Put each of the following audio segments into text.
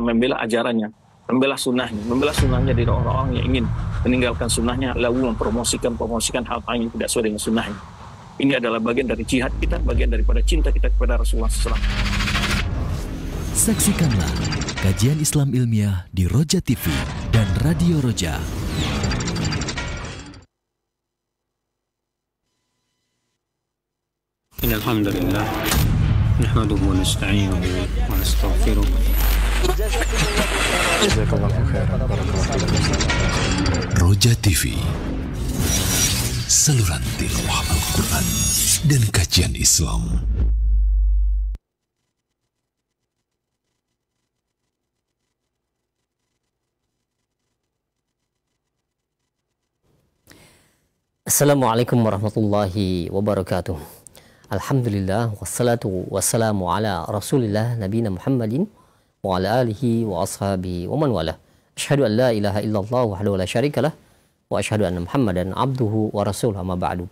membela ajarannya, membela sunnahnya dari orang-orang yang ingin meninggalkan sunnahnya, lalu mempromosikan hal-hal yang tidak sesuai dengan sunnahnya. Ini adalah bagian dari jihad kita, bagian daripada cinta kita kepada Rasulullah SAW. Saksikanlah kajian Islam ilmiah di Roja TV dan Radio Roja. Alhamdulillah, nahmaduhu wa nasta'inuhu wa nastaghfiruh. Roja TV, saluran tilawah Al-Quran dan kajian Islam. Assalamualaikum warahmatullahi wabarakatuh. Alhamdulillah, wassalatu wassalamu ala rasulillah nabina Muhammadin wa ala alihi wa ashabihi wa man wala. Asyhadu an la ilaha illallah wahdahu la syarikalah wa asyhadu anna Muhammadan abduhu wa rasuluh, amma ba'du.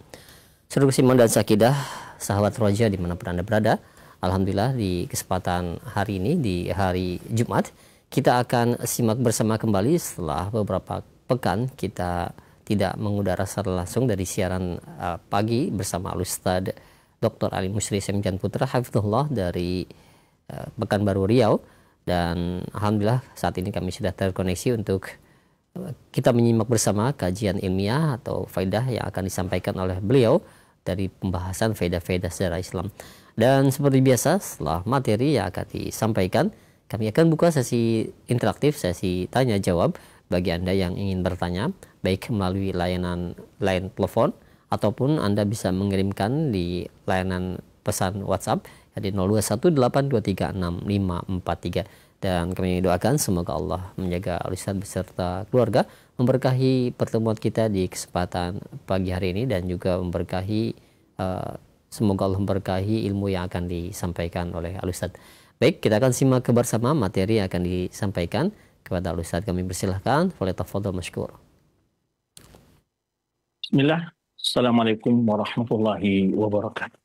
Saudara Iman dan Sakidah, sahabat Roja dimanapun Anda berada, alhamdulillah di kesempatan hari ini, di hari Jumat, kita akan simak bersama kembali setelah beberapa pekan kita tidak mengudara secara langsung dari siaran pagi bersama Al-Ustaz Dr. Ali Musyri Semjan Putra Hafizullah dari Pekanbaru Riau, dan alhamdulillah saat ini kami sudah terkoneksi untuk kita menyimak bersama kajian ilmiah atau faidah yang akan disampaikan oleh beliau dari pembahasan faidah-faidah sejarah Islam. Dan seperti biasa, setelah materi yang akan disampaikan, kami akan buka sesi interaktif, sesi tanya jawab bagi Anda yang ingin bertanya, baik melalui layanan line telepon ataupun Anda bisa mengirimkan di layanan pesan WhatsApp di 0218236543. Dan kami doakan semoga Allah menjaga Al-Ustaz beserta keluarga, memberkahi pertemuan kita di kesempatan pagi hari ini, dan juga memberkahi semoga Allah memberkahi ilmu yang akan disampaikan oleh Al-Ustaz. Baik, kita akan simak bersama materi yang akan disampaikan kepada Al-Ustaz. Kami persilahkan, falyatafadhal masykur. Bismillah. Assalamualaikum warahmatullahi wabarakatuh.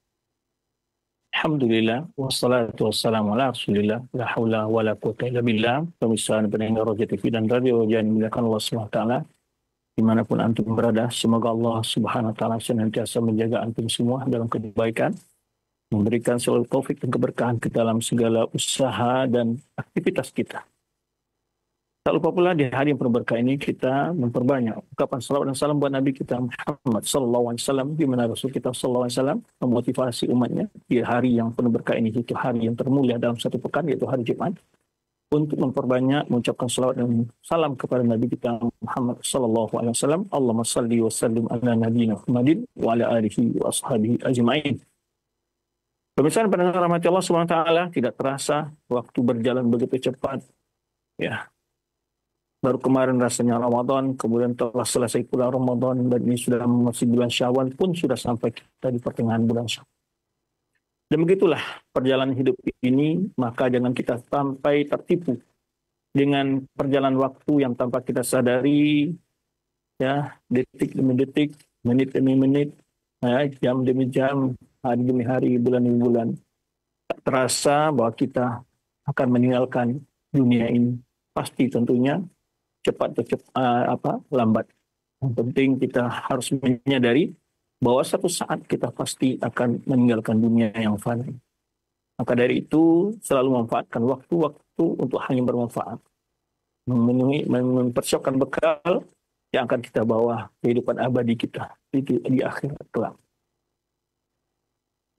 Alhamdulillah, wassalatu wassalamu ala rasulillah, la hawla wa la quwwata illa billah. Pemirsa pendengar Roja TV dan Radio Roja yang dimuliakan Allah SWT, dimanapun antum berada, semoga Allah Subhanahu wa Ta'ala senantiasa menjaga antum semua dalam kebaikan, memberikan selalu taufik dan keberkahan ke dalam segala usaha dan aktivitas kita. Tak lupa pula di hari yang berberkah ini kita memperbanyak ucapan salawat dan salam buat Nabi kita Muhammad sallallahu alaihi wasallam, di mana Rasul kita sallallahu alaihi wasallam memotivasi umatnya di hari yang penuh berkah ini, itu hari yang termulia dalam satu pekan, yaitu hari Jumat, untuk memperbanyak mengucapkan salawat dan salam kepada Nabi kita Muhammad sallallahu alaihi wasallam. Allahumma salli wa sallim ala nabiyyina Muhammadin wa ala alihi wa ashabihi ajma'in. Pemirsa pendengar rahmat Allah Subhanahu wa taala, tidak terasa waktu berjalan begitu cepat. Ya. Baru kemarin rasanya Ramadan, kemudian telah selesai pula Ramadan, dan ini sudah masih bulan Syawal pun sudah sampai kita di pertengahan bulan Syawal. Dan begitulah perjalanan hidup ini, maka jangan kita sampai tertipu dengan perjalanan waktu yang tanpa kita sadari, ya, detik demi detik, menit demi menit, ya, jam demi jam, hari demi hari, bulan demi bulan. Tak terasa bahwa kita akan meninggalkan dunia ini. Pasti tentunya cepat atau lambat. Yang penting kita harus menyadari bahwa satu saat kita pasti akan meninggalkan dunia yang fana. Maka dari itu selalu memanfaatkan waktu-waktu untuk hal yang bermanfaat, mempersiapkan bekal yang akan kita bawa kehidupan abadi kita di akhirat kelak.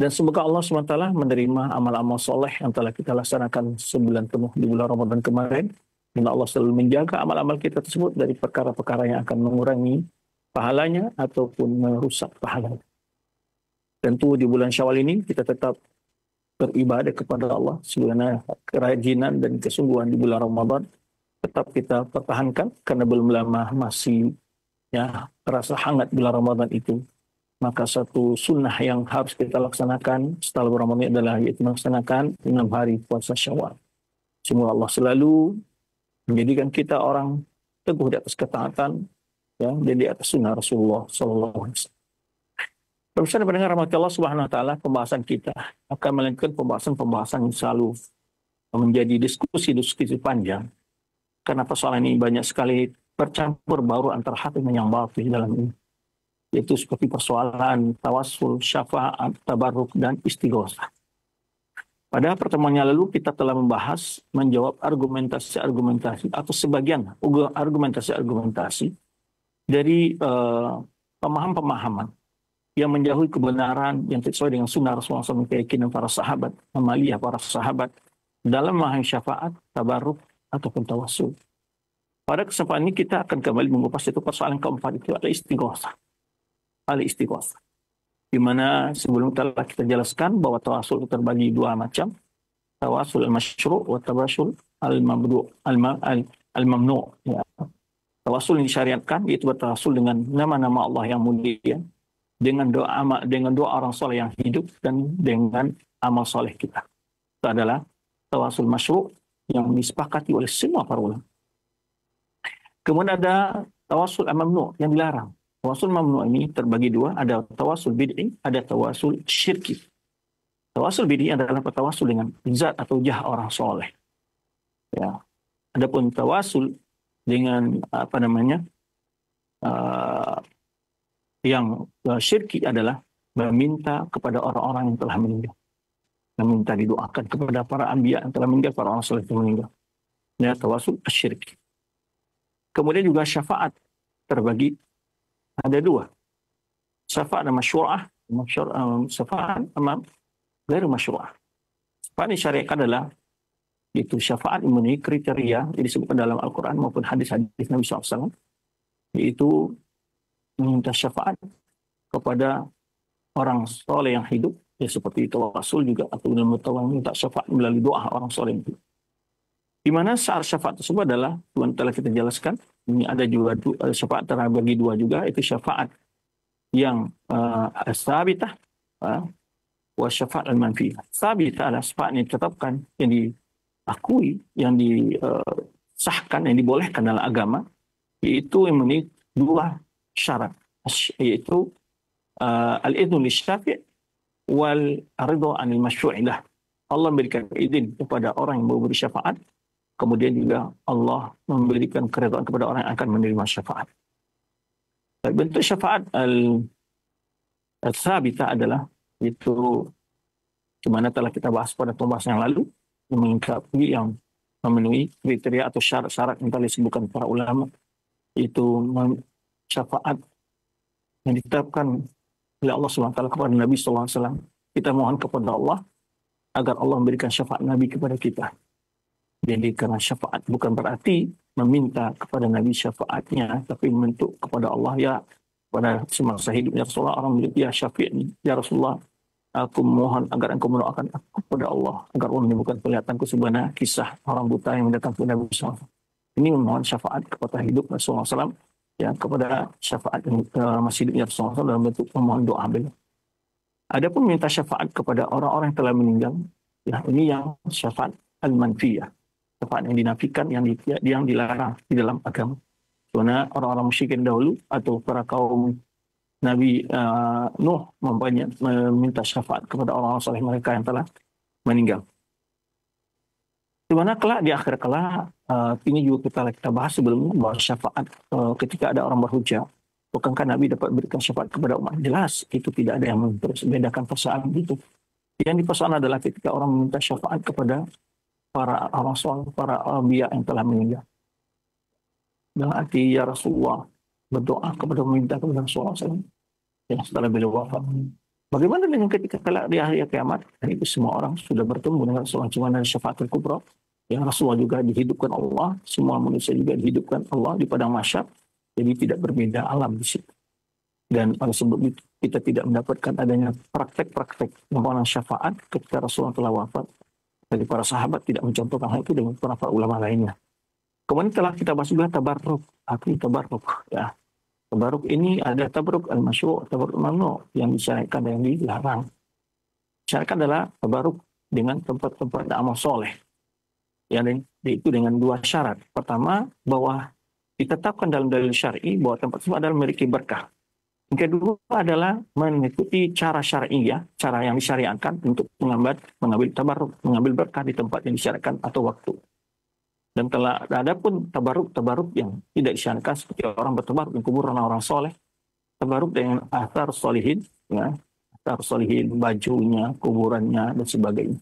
Dan semoga Allah SWT menerima amal-amal soleh yang telah kita laksanakan sebulan penuh di bulan Ramadan kemarin. Dan Allah selalu menjaga amal-amal kita tersebut dari perkara-perkara yang akan mengurangi pahalanya ataupun merusak pahalanya. Tentu di bulan Syawal ini kita tetap beribadah kepada Allah, sebagaimana kerajinan dan kesungguhan di bulan Ramadan tetap kita pertahankan, karena belum lama masih terasa hangat bulan Ramadan itu. Maka satu sunnah yang harus kita laksanakan setelah Ramadan adalah yaitu melaksanakan 6 hari puasa Syawal. Semoga Allah selalu menjadikan kita orang teguh di atas ketaatan, ya, dan di atas sunnah Rasulullah sallallahu alaihi wasallam. Pemirsa dan pendengar rahmat Allah Subhanahu wa taala, pembahasan kita akan melanjutkan pembahasan yang selalu menjadi diskusi-diskusi panjang, karena persoalan ini banyak sekali bercampur baur antara hak dengan yang batil dalam ini. Yaitu seperti persoalan tawasul, syafaat, tabarruk, dan istighosah. Pada pertemuan yang lalu kita telah membahas, menjawab argumentasi-argumentasi atau sebagian argumentasi-argumentasi dari pemahaman-pemahaman yang menjauhi kebenaran yang sesuai dengan sunnah Rasulullah SAW, keyakinan para sahabat, amaliyah para sahabat dalam memahami syafaat, tabarruk, ataupun tawasul. Pada kesempatan ini kita akan kembali mengupas itu persoalan keempat, itu adalah istighosah. Al-istighosah. Di mana sebelum telah kita jelaskan bahwa tawasul terbagi dua macam, tawasul al-masyru' wa tawasul al-mamnu'. Ya. Tawasul yang disyariatkan yaitu bertawasul dengan nama-nama Allah yang mulia, dengan doa orang soleh yang hidup, dan dengan amal soleh kita. Itu adalah tawasul masyru' yang disepakati oleh semua para ulama. Kemudian ada tawasul al-mamnu' yang dilarang. Tawasul mamnu' ini terbagi dua, ada tawasul bid'i, ada tawasul syirki. Tawasul bid'i adalah tawasul dengan zat atau jah orang soleh. Ya. Adapun tawasul dengan yang syirki adalah meminta kepada orang-orang yang telah meninggal. Meminta didoakan kepada para anbiya yang telah meninggal, para orang soleh yang meninggal. Ya, tawasul syirki. Kemudian juga syafaat terbagi ada dua. Syafaat masyru'ah, syafaat ghair masyru'ah. Syafaat yang syariatkan adalah itu syafaat yang memenuhi kriteria yang disebutkan dalam Al-Quran maupun hadis-hadis Nabi SAW, yaitu meminta syafaat kepada orang soleh yang hidup, ya seperti tawasul juga, atau minta syafaat melalui doa orang soleh yang hidup. Di mana syarat syafaat tersebut adalah, Tuhan telah kita jelaskan, ini ada juga syafaat terbagi dua juga, itu syafaat yang sabitah wa syafaat al-manfiyah. Sabitah adalah syafaat yang ditetapkan, yang diakui, yang disahkan, yang dibolehkan dalam agama, yaitu yang memiliki dua syarat, yaitu al-idhnu lisyafi' wal ridha 'anil masyru'illah. Allah memberikan izin kepada orang yang mau beri syafaat, kemudian juga Allah memberikan keridhaan kepada orang yang akan menerima syafaat. Bentuk syafaat al-thabita adalah itu di mana telah kita bahas pada pembahasan yang lalu, yang memenuhi kriteria atau syarat-syarat yang telah disebutkan para ulama, itu syafaat yang ditetapkan oleh Allah SWT kepada Nabi SAW. Kita mohon kepada Allah agar Allah memberikan syafaat Nabi kepada kita. Jadi karena syafaat bukan berarti meminta kepada Nabi syafaatnya, tapi membentuk kepada Allah, ya pada semasa hidupnya Rasulullah, orang bilang, ya syafi'ni, ya Rasulullah, aku mohon agar engkau mendoakan aku kepada Allah, agar Allah menyembuhkan kelihatanku, sebenarnya kisah orang buta yang datang kepada Nabi SAW. Ini memohon syafaat kepada hidup Rasulullah SAW, ya kepada syafaat masih hidupnya Rasulullah SAW dalam bentuk memohon doa beliau. Adapun minta syafaat kepada orang-orang yang telah meninggal, ya ini yang syafaat al-manfiyah. Syafaat yang dinafikan, yang dilarang di dalam agama. Karena orang-orang musyrikin dahulu atau para kaum Nabi Nuh meminta syafaat kepada orang-orang soleh mereka yang telah meninggal. Di mana kelak di akhir kelak, ini juga kita bahas sebelumnya, bahwa syafaat ketika ada orang berhujah, bukankah Nabi dapat berikan syafaat kepada umat? Jelas itu tidak ada yang membedakan persoalan itu. Yang dipersoalkan adalah ketika orang meminta syafaat kepada para orang soleh, para anbiya yang telah meninggal. Dalam arti, ya Rasulullah, berdoa kepada meminta kepada Rasulullah SAW yang setelah beliau wafat. Bagaimana dengan ketika kelak di hari kiamat? Dan itu semua orang sudah bertemu dengan Rasulullah, cuma dari syafaatul kubra. Yang Rasulullah juga dihidupkan Allah, semua manusia juga dihidupkan Allah di padang mahsyar. Jadi tidak berbeda alam di situ. Dan oleh sebab itu kita tidak mendapatkan adanya praktek-praktek memohon syafaat ketika Rasulullah telah wafat. Dari para sahabat tidak mencontohkan hal itu dengan para ulama lainnya. Kemudian telah kita bahas juga tabarruk. Arti tabarruk. Ya. Tabarruk ini ada tabarruk al-masyru', tabarruk mamnu' yang disyariatkan dan yang dilarang. Disyariatkan adalah tabarruk dengan tempat-tempat amal soleh. Yang itu dengan dua syarat. Pertama, bahwa ditetapkan dalam dalil syar'i bahwa tempat tersebut adalah memiliki berkah. Yang kedua adalah mengikuti cara syariah, cara yang disyariatkan untuk mengambil tabarruk, mengambil berkah di tempat yang disyariatkan atau waktu. Dan telah ada pun tabarruk yang tidak disyariatkan, seperti orang bertabarruk di kuburan orang soleh, tabarruk dengan athar solihin, ya, athar solihin, bajunya, kuburannya, dan sebagainya.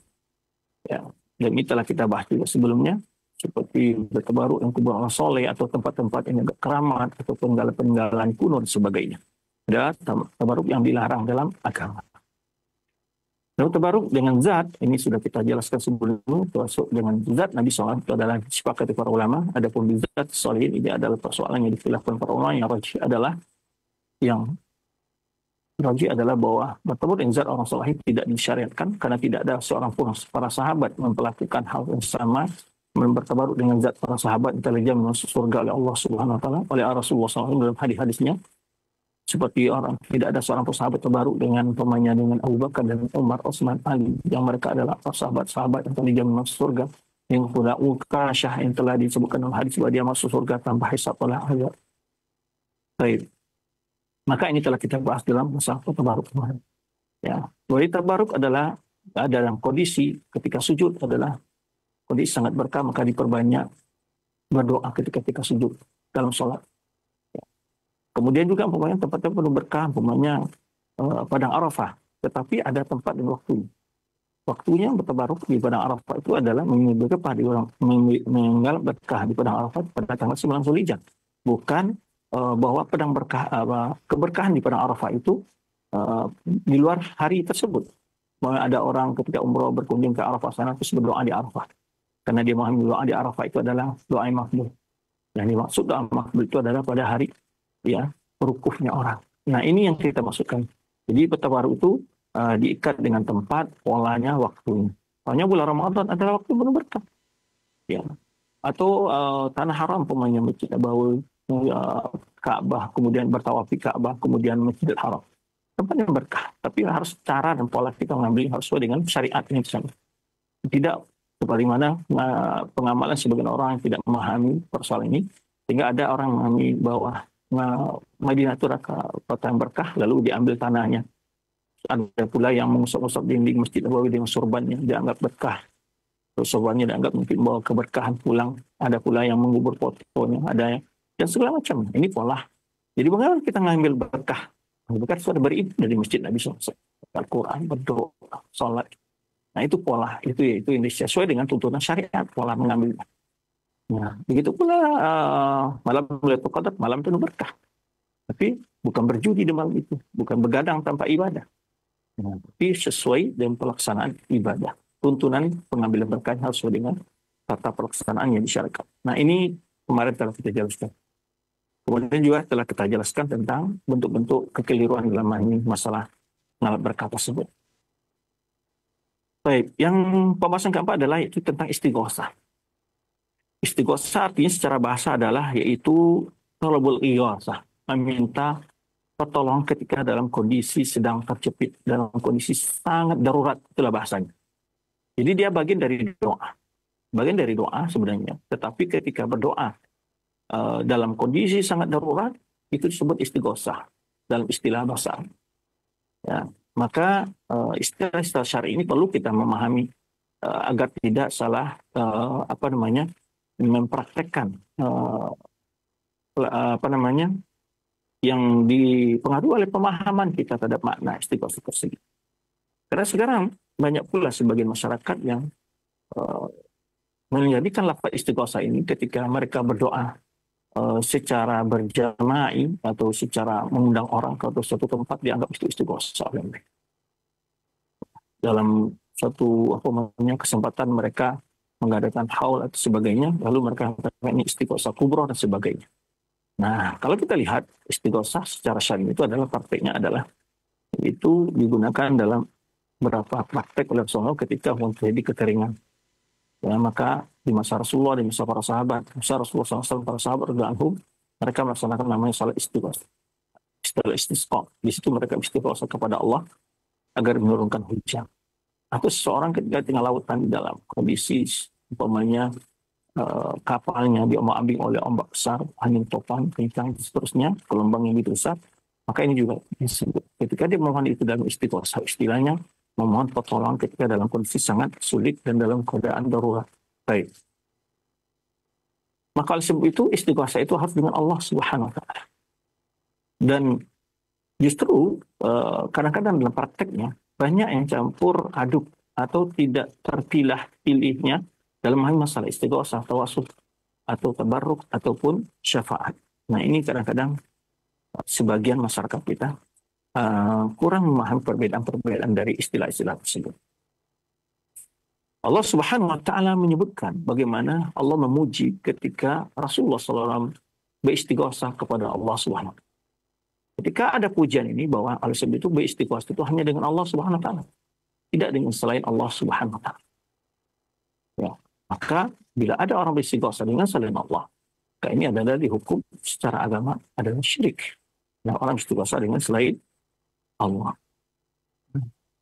Ya. Dan ini telah kita bahas juga sebelumnya, seperti bertabarruk yang kuburan orang soleh atau tempat-tempat yang agak keramat atau peninggalan kuno dan sebagainya. Ada tabarruk yang dilarang dalam agama. Lalu tabarruk dengan zat, ini sudah kita jelaskan sebelumnya, termasuk dengan zat Nabi SAW itu adalah disepakati para ulama. Adapun zat solihin ini adalah persoalan yang dikhilafkan para ulama. Yang rajih adalah bahwa bertabarruk dengan zat orang soleh tidak disyariatkan karena tidak ada seorang pun para sahabat memperlakukan hal yang sama, bertabarruk dengan zat para sahabat intelijen masuk surga oleh Allah Subhanahu wa taala, oleh Rasulullah SAW dalam hadis-hadisnya. Seperti orang, tidak ada seorang sahabat tabarruk dengan pemainnya dengan Abu Bakar dan Umar, Utsman, Ali, yang mereka adalah sahabat-sahabat yang telah dijamin masuk surga. Yang pula Ukasyah yang telah disebutkan dalam hadis bahwa dia masuk surga tanpa hisab oleh azab. Baik. Maka ini telah kita bahas dalam masalah tabarruk kemarin. Ya, bahwa tabarruk adalah ada dalam kondisi ketika sujud adalah kondisi sangat berkah, maka diperbanyak berdoa ketika sujud dalam sholat. Kemudian juga umpamanya tempat-tempat penuh berkah, umpamanya Padang Arafah. Tetapi ada tempat dan waktu. Waktunya bertabarruk di Padang Arafah itu adalah mengambil berkah di Padang Arafah pada tanggal 9 Zulhijjah. Bukan bahwa keberkahan di Padang Arafah itu di luar hari tersebut. Ada orang ketika umroh berkunjung ke Arafah sana terus berdoa di Arafah. Karena dia memahami doa di Arafah itu adalah doa yang makbul. Dan dimaksud doa makbul itu adalah pada hari ya rukufnya orang. Nah ini yang kita masukkan. Jadi bertabarruk itu diikat dengan tempat, polanya, waktunya. Soalnya bulan Ramadan adalah waktu penuh berkah. Ya. Atau tanah haram pemanya Masjid Nabawi, Ka'bah, kemudian bertawaf di Ka'bah, kemudian Masjidil Haram. Tempat yang berkah. Tapi harus cara dan pola kita mengambil harus sesuai dengan syariat ini. Tidak seperti mana pengamalan sebagian orang yang tidak memahami persoalan ini. Sehingga ada orang memahami bahwa Madinah itu kota yang berkah, lalu diambil tanahnya. Ada pula yang mengusap-usap dinding Masjid Nabawi dengan sorbannya, dianggap berkah. Terus sorbannya dianggap mungkin bawa keberkahan pulang. Ada pula yang mengubur fotonya, ada yang dan segala macam. Ini pola. Jadi bagaimana kita ngambil berkah? Berkah itu ada beribadah dari Masjid Nabi SAW. Al-Quran, berdoa, sholat. Nah itu pola, itu yang sesuai dengan tuntunan syariat, pola mengambilnya. Nah, begitu pula malam Lailatul Qadar, malam penuh berkah. Tapi bukan berjudi di malam itu, bukan begadang tanpa ibadah. Nah, tapi sesuai dengan pelaksanaan ibadah. Tuntunan pengambilan berkah harus sesuai dengan tata pelaksanaan yang disyariatkan. Nah, ini kemarin telah kita jelaskan. Kemudian juga telah kita jelaskan tentang bentuk-bentuk kekeliruan dalam ini masalah mengalap berkah tersebut. Baik, yang pembahasan keempat adalah itu tentang istighosah. Istighosah artinya secara bahasa adalah yaitu thalabul ighasah, meminta pertolongan ketika dalam kondisi sedang terjepit, dalam kondisi sangat darurat, itulah bahasanya. Jadi dia bagian dari doa sebenarnya. Tetapi ketika berdoa dalam kondisi sangat darurat, itu disebut istighosah dalam istilah bahasa. Ya, maka istilah syar'i ini perlu kita memahami agar tidak salah mempraktekkan yang dipengaruhi oleh pemahaman kita terhadap makna istighosah tersebut. Karena sekarang banyak pula sebagian masyarakat yang menjadikan lafaz istighosah ini ketika mereka berdoa secara berjama'i atau secara mengundang orang ke suatu tempat dianggap itu istighosah oleh mereka. Dalam suatu kesempatan mereka mengadakan haul atau sebagainya, lalu mereka mengatakan ini istighosah kubro dan sebagainya. Nah, kalau kita lihat istighosah secara syar'i itu adalah prakteknya adalah itu digunakan dalam beberapa praktek oleh Rasulullah ketika terjadi kekeringan. Ya, maka di masa Rasulullah, di masa para sahabat, masa Rasulullah SAW, para sahabat radhiyallahu anhum, mereka melaksanakan namanya salat istighosah. Istilah istisqa. Di situ mereka istighosah kepada Allah agar menurunkan hujan. Atau seseorang ketika tinggal lautan di dalam kondisi umpamanya kapalnya diombang-ambing oleh ombak besar, angin topan, kencang, seterusnya, gelombang yang begitu besar, Maka ini juga disebut. Ketika dia memohon itu dalam istighosah, istilahnya memohon pertolongan ketika dalam kondisi sangat sulit dan dalam keadaan darurat. Baik. Maka oleh sebab itu istighosah itu harus dengan Allah Subhanahu wa taala. Dan justru kadang-kadang dalam prakteknya banyak yang campur aduk atau tidak terpilah-pilihnya dalam hal masalah istighosah, tawassul atau tabarruk ataupun syafaat. Nah, ini kadang-kadang sebagian masyarakat kita kurang memahami perbedaan-perbedaan dari istilah-istilah tersebut. Allah Subhanahu wa taala menyebutkan bagaimana Allah memuji ketika Rasulullah SAW beristighosah kepada Allah Subhanahu wa taala. Ketika ada pujian ini bahwa oleh sebab itu beristighosah itu hanya dengan Allah Subhanahu wa taala, tidak dengan selain Allah Subhanahu wa taala. Ya, maka bila ada orang beristighosah dengan selain Allah, maka ini adalah dihukum secara agama adalah syirik. Nah, orang beristighosah dengan selain Allah.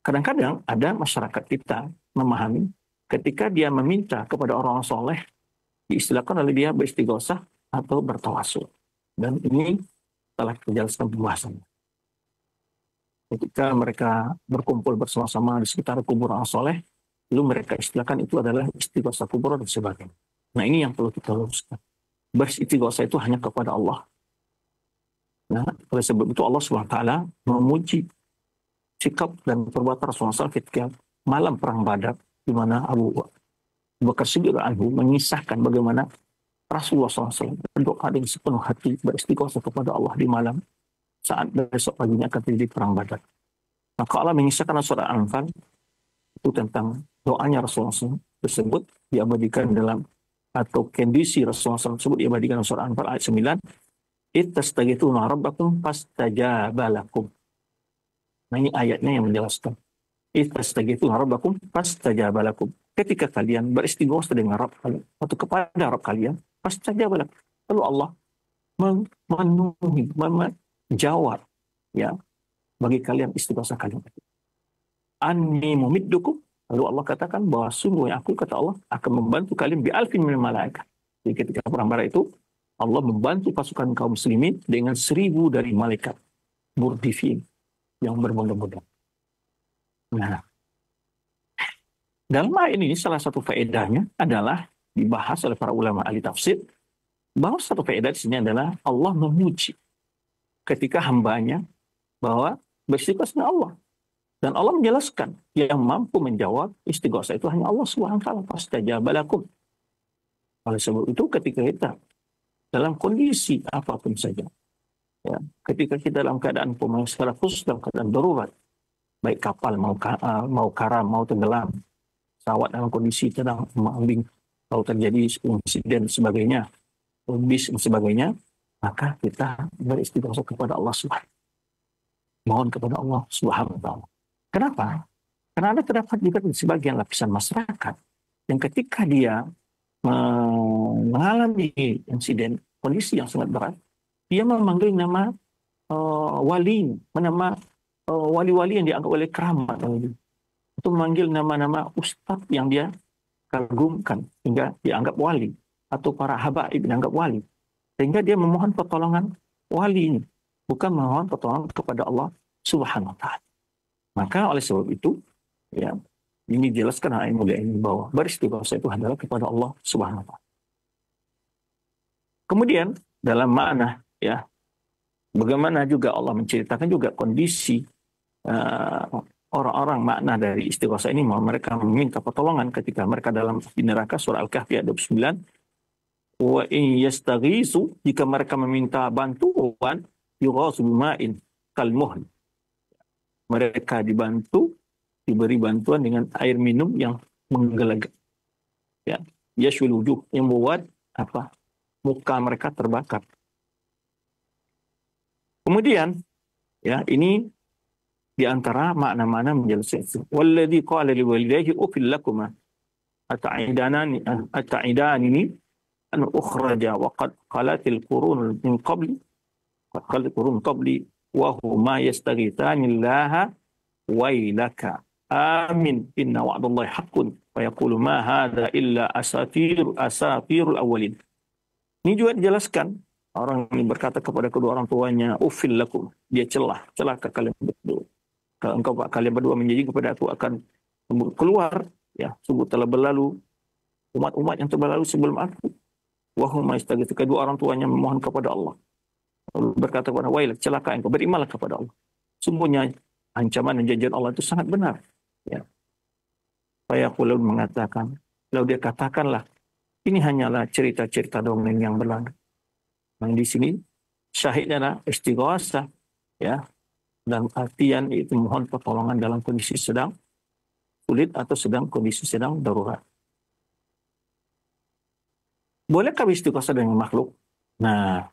Kadang-kadang ada masyarakat kita memahami ketika dia meminta kepada orang soleh, diistilahkan oleh dia beristighosah atau bertawasul. Dan ini telah dijelaskan pembahasannya. Ketika mereka berkumpul bersama-sama di sekitar kubur orang soleh, lalu mereka istilahkan itu adalah istighosah kubur dan sebagainya. Nah, ini yang perlu kita luruskan. Beristighosah itu hanya kepada Allah. Nah, oleh sebab itu Allah SWT memuji sikap dan perbuatan Rasulullah SAW ketika malam perang Badar, di mana Abu Bakar Siddiq anhu mengisahkan bagaimana Rasulullah SAW berdoa dengan sepenuh hati beristighosah kepada Allah di malam saat besok paginya akan terjadi perang Badar. Maka Allah mengisahkan surat Al-Anfal itu tentang doanya Rasulullah SAW tersebut diabadikan dalam atau kondisi Rasulullah SAW tersebut diabadikan dalam surat Al-Anfal ayat 9. Ittastaghithuna rabbakum fastajaba lakum. Nah, ini ayatnya yang menjelaskan. Ittastaghithuna rabbakum fastajaba lakum. Ketika kalian beristighosah dengan Rabb kalian atau kepada Rabb kalian, fastajaba lakum. Lalu Allah memenuhi, menjawab ya bagi kalian istighosah kalian. Anni mumiddukum. Lalu Allah katakan bahwa sungguh aku, kata Allah, akan membantu kalian bi alfin minal malaikat. Jadi ketika perang Badar itu Allah membantu pasukan kaum muslimin dengan 1000 dari malaikat murdifin yang berbondong-bondong. Nah, dalam ayat ini salah satu faedahnya adalah dibahas oleh para ulama ahli tafsir bahwa satu faedah di sini adalah Allah memuji ketika hambanya bahwa beristighosah dengan Allah. Dan Allah menjelaskan yang mampu menjawab istighosah itu hanya Allah Subhanahu wa taala. Fastajaba lakum. Oleh sebab itu ketika kita dalam kondisi apapun saja, ya, ketika kita dalam keadaan secara khusus dalam keadaan darurat, baik kapal mau karam mau tenggelam, pesawat dalam kondisi sedang mengambing, kalau terjadi insiden sebagainya, bis dan sebagainya, maka kita beristighosah kepada Allah Subhanahu. Mohon kepada Allah Subhanahu wa taala. Kenapa? Karena ada terdapat juga di sebagian lapisan masyarakat yang ketika dia mengalami insiden kondisi yang sangat berat, dia memanggil nama wali, nama wali-wali yang dianggap oleh keramat, itu memanggil nama-nama ustadz yang dia kagumkan hingga dianggap wali, atau para habaib dianggap wali, sehingga dia memohon pertolongan wali ini, bukan memohon pertolongan kepada Allah Subhanahu wa taala. Maka oleh sebab itu, ya, ini dijelaskan ayat mulia ini bahwa beristighosah itu adalah kepada Allah Subhanahu wa taala. Kemudian dalam makna, ya, bagaimana juga Allah menceritakan juga kondisi orang-orang makna dari istighosah ini, mereka meminta pertolongan ketika mereka dalam di neraka, surah Al-Kahfi ayat 29. Wa in yastaghisu, jika mereka meminta bantuan, yughasu bima'in kalmuhl. Mereka dibantu, diberi bantuan dengan air minum yang menggelegak. Ya, yashul wujuh, yang membuat apa? Muka mereka terbakar. Kemudian, ya, ini di antara makna-makna menjelaskan. Walladzi qala liwalidayhi ufil lakuma ata'idani an ukhraja wa qad qalatil qurun min qabli wa huma yastaghithani allaha wailaka amin inna wa'dallahi haqqun wa yaqulu ma hadha illa asatirul awwalin. Ini juga dijelaskan Orang ini berkata kepada kedua orang tuanya, "Uffil lakum." Dia celaka kalian berdua. Kalau kalian berdua menjanji kepada aku akan keluar, ya, sungguh telah berlalu umat-umat yang terlalu sebelum aku. Wahum ma'istaghitsu. Kedua orang tuanya memohon kepada Allah. Lalu berkata kepada, "Wailak, celaka engkau, berimanlah kepada Allah. Sungguhnya ancaman dan janjian Allah itu sangat benar." Ya. Fayaqulun mengatakan, lalu dia katakanlah, ini hanyalah cerita-cerita dongeng yang berlalu. Nah, di sini syahidnya adalah istighosah, ya, dan artian itu mohon pertolongan dalam kondisi sedang sulit atau sedang kondisi sedang darurat. Bolehkah istighosah dengan makhluk? Nah,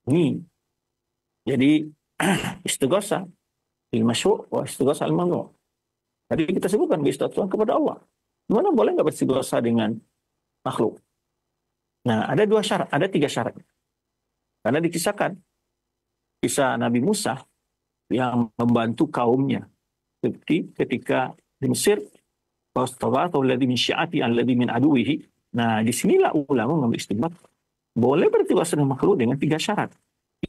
ini jadi istighosah bil masyru' wa istighosah al mamnu'. Tadi kita sebutkan beristighosah kepada Allah. Gimana boleh nggak beristighosah dengan makhluk? Nah, ada 2 syarat, ada 3 syarat. Karena dikisahkan kisah Nabi Musa yang membantu kaumnya ketika di Mesir, "Wastaghatahu alladhi min syi'ati alladhi min aduwihi." Nah, disinilah ulama mengambil istinbat boleh beristighosah dengan makhluk dengan 3 syarat.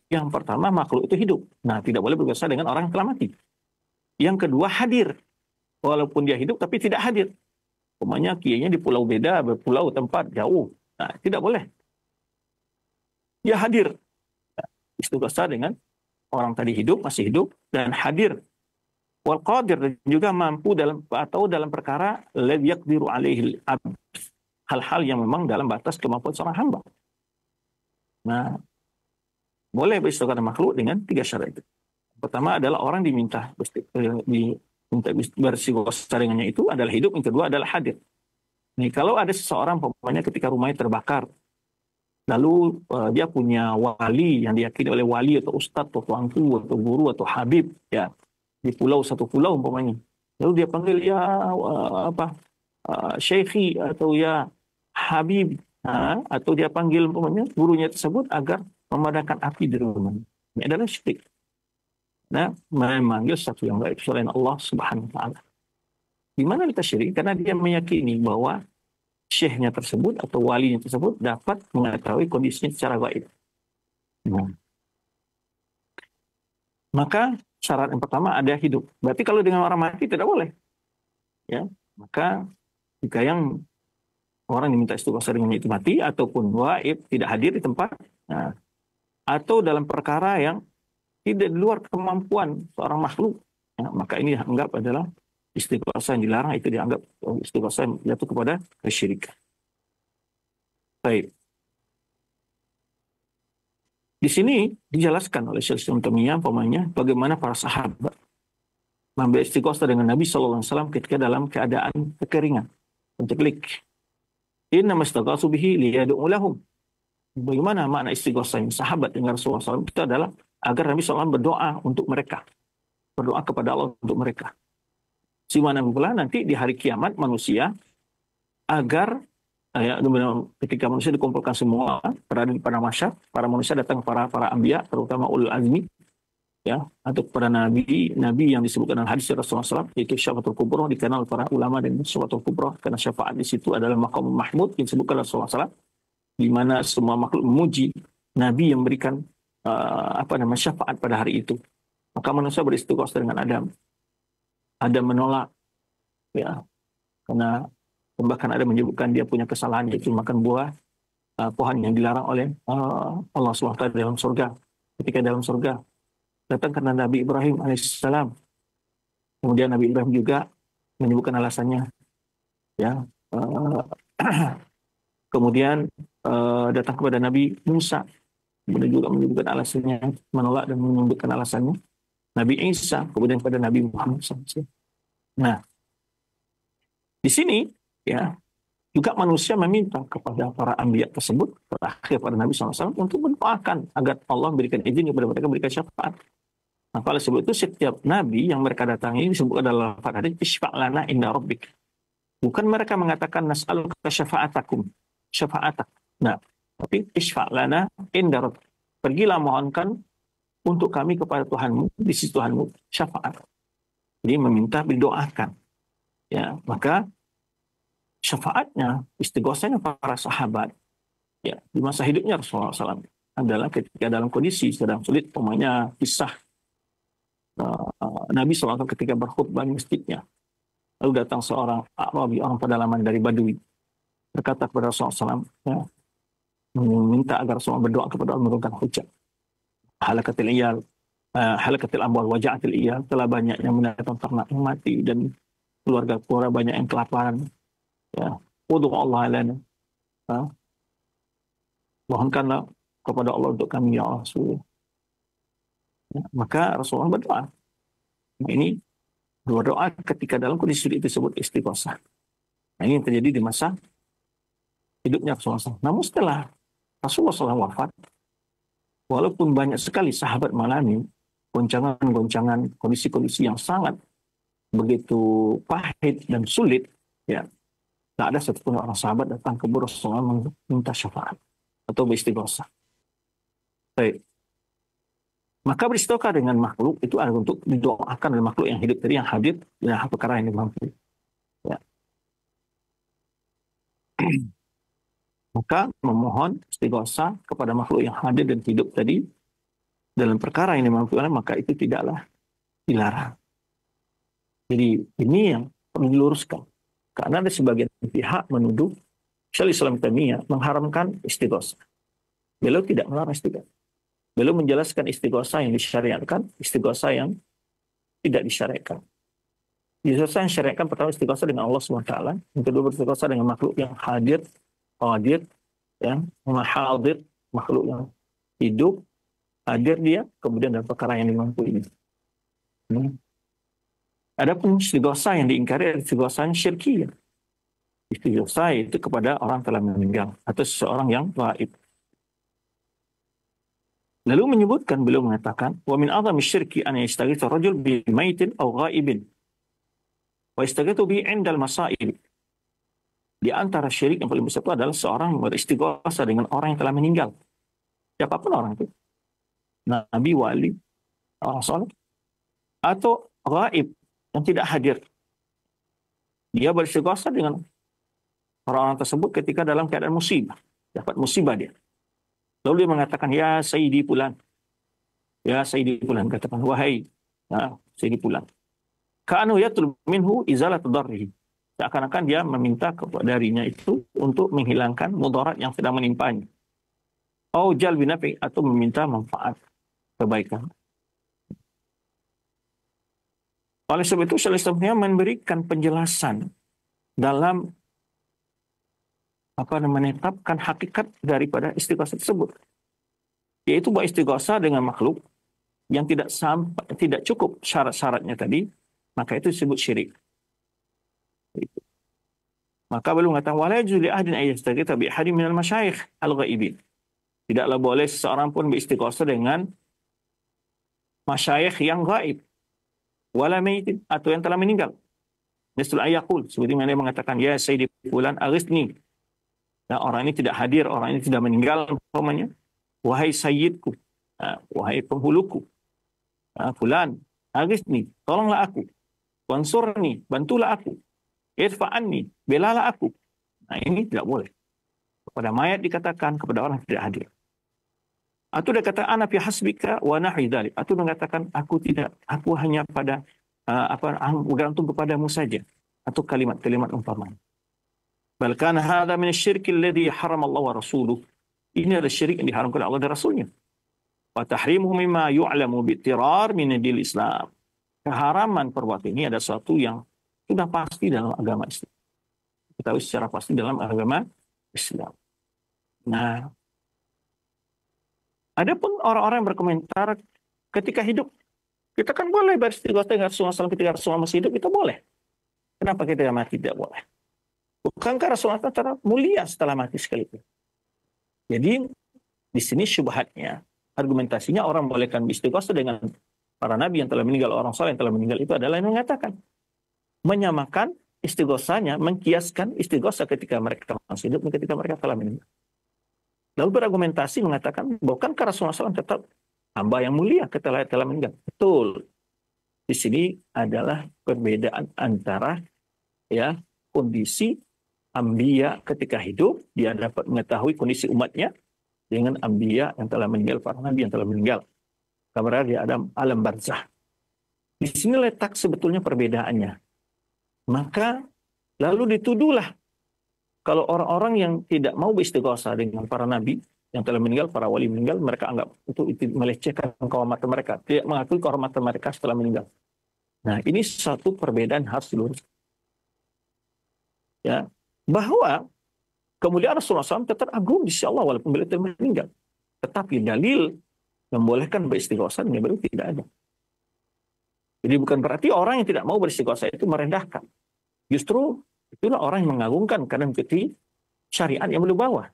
Yang pertama, makhluk itu hidup. Nah, tidak boleh beristighosah dengan orang yang telah mati. Yang kedua, hadir. Walaupun dia hidup tapi tidak hadir. Umpamanya kiainya di pulau beda, berpulau tempat jauh. Nah, tidak boleh. Dia hadir. Istighosah dengan orang tadi hidup, masih hidup, dan hadir. Wal qadir, dan juga mampu dalam atau dalam perkara ladzi yaqdiru alaihi al-abd. Hal-hal yang memang dalam batas kemampuan seorang hamba. Nah, boleh beristighosah dengan makhluk dengan 3 syarat itu. Pertama adalah orang diminta beristighosah dengannya itu adalah hidup, yang kedua adalah hadir. Nih, kalau ada seseorang pokoknya ketika rumahnya terbakar, lalu dia punya wali yang diyakini oleh wali atau ustadz atau tuanku atau guru atau habib, ya, di satu pulau umpamanya. Lalu dia panggil ya syekhi atau ya habib, atau dia panggil umpamanya gurunya tersebut agar memadamkan api di rumahnya. Ini adalah syirik. Nah, memanggil satu yang lain selain Allah Subhanahu wa taala. Di mana kita syirik? Karena dia meyakini bahwa syekhnya tersebut atau walinya tersebut dapat mengetahui kondisinya secara gaib. Nah, maka syarat yang pertama ada hidup. Berarti kalau dengan orang mati tidak boleh. Ya, maka jika yang orang diminta istighosah dengan itu mati ataupun gaib, tidak hadir di tempat, nah, atau dalam perkara yang tidak di luar kemampuan seorang makhluk, ya, maka ini dianggap adalah istighosah yang dilarang, itu dianggap istighosah yang jatuh kepada kesyirikan. Baik. Di sini dijelaskan oleh Syekh Islam Taimiyah umpamanya bagaimana para sahabat mengambil istighosah dengan Nabi SAW ketika dalam keadaan kekeringan, penceklik. Inna mastaghatsu bihi liyad'u lahum. Bagaimana makna istighosahnya sahabat dengan Rasulullah SAW itu adalah agar Nabi SAW berdoa untuk mereka. Berdoa kepada Allah untuk mereka. Simana pula nanti di hari kiamat manusia agar ketika manusia dikumpulkan semua berada pada masyar, para manusia datang para anbiya, terutama ulul azmi, ya, atau kepada nabi yang disebutkan dalam hadis Rasulullah SAW, yaitu syafaatul kubra, dikenal para ulama dan syafaatul kubra karena syafaat di situ adalah maqam mahmud yang disebutkan Rasulullah SAW, di mana semua makhluk memuji nabi yang memberikan syafaat pada hari itu. Maka manusia beristighosah dengan Adam. Adam menolak, ya, karena bahkan Adam menyebutkan dia punya kesalahan yaitu makan buah pohon yang dilarang oleh Allah SWT dalam surga. Ketika dalam surga datang karena Nabi Ibrahim alaihissalam. Kemudian Nabi Ibrahim juga menyebutkan alasannya, ya. Kemudian datang kepada Nabi Musa. Kemudian juga menyebutkan alasannya, menolak dan menyebutkan alasannya. Nabi Isa, kemudian kepada Nabi Muhammad SAW. Nah, di sini, ya, juga manusia meminta kepada para anbiya tersebut, terakhir pada Nabi SAW, untuk mendoakan agar Allah memberikan izin kepada mereka memberikan syafaat. Nah, oleh sebab itu setiap Nabi yang mereka datangi disebutkan dalam hadis, "Isfa' lana inda rabbik." Bukan mereka mengatakan nas'aluka syafa'atakum, syafa'atak. Nah, tapi isfa' lana inda rabbik. Pergilah mohonkan untuk kami kepada Tuhanmu, di sisi Tuhanmu, syafaat. Jadi meminta didoakan. Ya, maka syafaatnya, istighosahnya para sahabat, ya, di masa hidupnya Rasulullah SAW, adalah ketika dalam kondisi sedang sulit, umpamanya kisah Nabi SAW ketika berkhutbah di masjidnya. Lalu datang seorang Arabi, orang pedalaman dari Badui, berkata kepada Rasulullah SAW, ya, meminta agar Rasulullah berdoa kepada Allah menurunkan hujan. Halakatil iyal, halakatil amwal, waja'atil iyal, telah banyak yang mendatang ternak yang mati dan keluarga banyak yang kelaparan. Ya, udhu Allah lana. Mohonkanlah kepada Allah untuk kami, ya Rasulullah. Ya, maka Rasulullah berdoa. Ini berdoa ketika dalam kondisi itu disebut istighosah. Nah, ini yang terjadi di masa hidupnya Rasulullah SAW. Namun setelah Rasulullah SAW wafat, walaupun banyak sekali sahabat mengalami goncangan-goncangan, kondisi-kondisi yang sangat begitu pahit dan sulit, ya, tak ada satupun orang sahabat datang ke Rasulullah meminta syafaat atau beristighosah. Baik. Maka beristighosah dengan makhluk itu adalah untuk didoakan oleh makhluk yang hidup tadi, yang hadir dan perkara yang dimampu. Ya. Maka memohon istighosah kepada makhluk yang hadir dan hidup tadi dalam perkara yang dimampukan, maka itu tidaklah dilarang. Jadi ini yang perlu diluruskan. Karena ada sebagian pihak menuduh Syaikhul Islam Taimiyah mengharamkan istighosah. Beliau tidak melarang istighosah. Beliau menjelaskan istighosah yang disyariatkan, istighosah yang tidak disyariatkan. Istighosah yang disyariatkan pertama istighosah dengan Allah SWT, yang kedua beristighosah dengan makhluk yang hadir, yang hadir, makhluk yang hidup, hadir dia, kemudian dalam perkara yang dimampu ini. Adapun istighosah yang diingkari adalah istighosah yang syirkiyah. Istighosah itu kepada orang telah meninggal atau seseorang yang gaib. Lalu menyebutkan, beliau mengatakan, wa min a'zami syirki an yastaghitha rajul bi maitin aw ghaibin wa yastaghithu bi 'inda al-masa'ib. Di antara syirik yang paling besar itu adalah seorang beristighosah dengan orang yang telah meninggal. Siapapun orang itu. Nabi, wali, orang saleh, atau gaib yang tidak hadir. Dia beristighosah dengan orang-orang tersebut ketika dalam keadaan musibah. Dapat musibah dia. Lalu dia mengatakan, ya Sayyidi Fulan. Ya Sayyidi Fulan. Katakan, wahai Sayyidi Fulan. Ka'anu yatlub minhu izalat darrihi. Seakan-akan dia meminta kepada darinya itu untuk menghilangkan mudarat yang sedang menimpanya. Au jalbi nafi, atau meminta manfaat kebaikan. Oleh sebab itu, Syaikhul Islam memberikan penjelasan dalam menetapkan hakikat daripada istighosah tersebut, yaitu bahwa istighosah dengan makhluk yang tidak cukup syarat-syaratnya tadi, maka itu disebut syirik. Maka beliau mengatakan, wala yajuzu li ahadin an yastaghitha bi ahadin minal masyayikh al-ghaibin. Tidaklah boleh seseorang pun beristighosah dengan masyayikh yang gaib, wala mayyitin, atau yang telah meninggal. Misal ayaqul, seperti mana dia mengatakan, ya Sayyidi Fulan aghithni. Nah, orang ini tidak hadir, orang ini tidak meninggal, umpamanya. Wahai Sayyidku, wahai penghuluku, Fulan, aghithni, tolonglah aku. Wansurni, bantulah aku. Irfa'anni, belalah aku. Nah, ini tidak boleh. Kepada mayat dikatakan, kepada orang yang tidak hadir. Atau dia kata, ana fi hasbika wa nahwi dzalik. Atau dia katakan, aku hanya pada bergantung kepadamu saja. Atau kalimat-kalimat umpamanya. Bal kana hadza min asy-syirki alladhi harrama Allah wa rasuluh. Ini adalah syirik yang diharamkan oleh Allah dan Rasulnya. Wa tahrimuhu mimma yu'lamu bi'tirar min dinil Islam. Keharaman perbuatan ini ada sesuatu yang sudah pasti dalam agama Islam. Kita tahu secara pasti dalam agama Islam. Nah, adapun orang-orang yang berkomentar ketika hidup, kita kan boleh beristighosah dengan Rasulullah SAW ketika Rasulullah masih hidup, kita boleh. Kenapa kita mati tidak boleh? Bukankah Rasulullah SAW mulia setelah mati sekalipun? Jadi, di sini syubhatnya, argumentasinya orang bolehkan beristighosah dengan para nabi yang telah meninggal, orang soleh yang telah meninggal, itu adalah yang mengatakan, menyamakan istighosahnya, mengkiaskan istighosah ketika mereka masih hidup dan ketika mereka telah meninggal. Lalu berargumentasi mengatakan, bukankah Rasulullah SAW tetap hamba yang mulia ketika telah meninggal? Betul. Di sini adalah perbedaan antara kondisi Anbiya ketika hidup, dia dapat mengetahui kondisi umatnya, dengan anbiya yang telah meninggal, para nabi yang telah meninggal. Kabar di alam barzah. Di sini letak sebetulnya perbedaannya. Maka lalu dituduhlah kalau orang-orang yang tidak mau beristighosa dengan para nabi yang telah meninggal, para wali meninggal, mereka anggap itu melecehkan kehormatan mereka, tidak mengakui kehormatan mereka setelah meninggal. Nah, ini satu perbedaan harus diluruskan. Ya, bahwa kemudian Rasulullah SAW tetap agung di sisi Allah walaupun beliau telah meninggal. Tetapi dalil membolehkan beristighosa dengan beliau tidak ada. Jadi bukan berarti orang yang tidak mau beristighosa itu merendahkan. Justru itulah orang yang mengagungkan karena mengikuti syariat yang beliau bawa.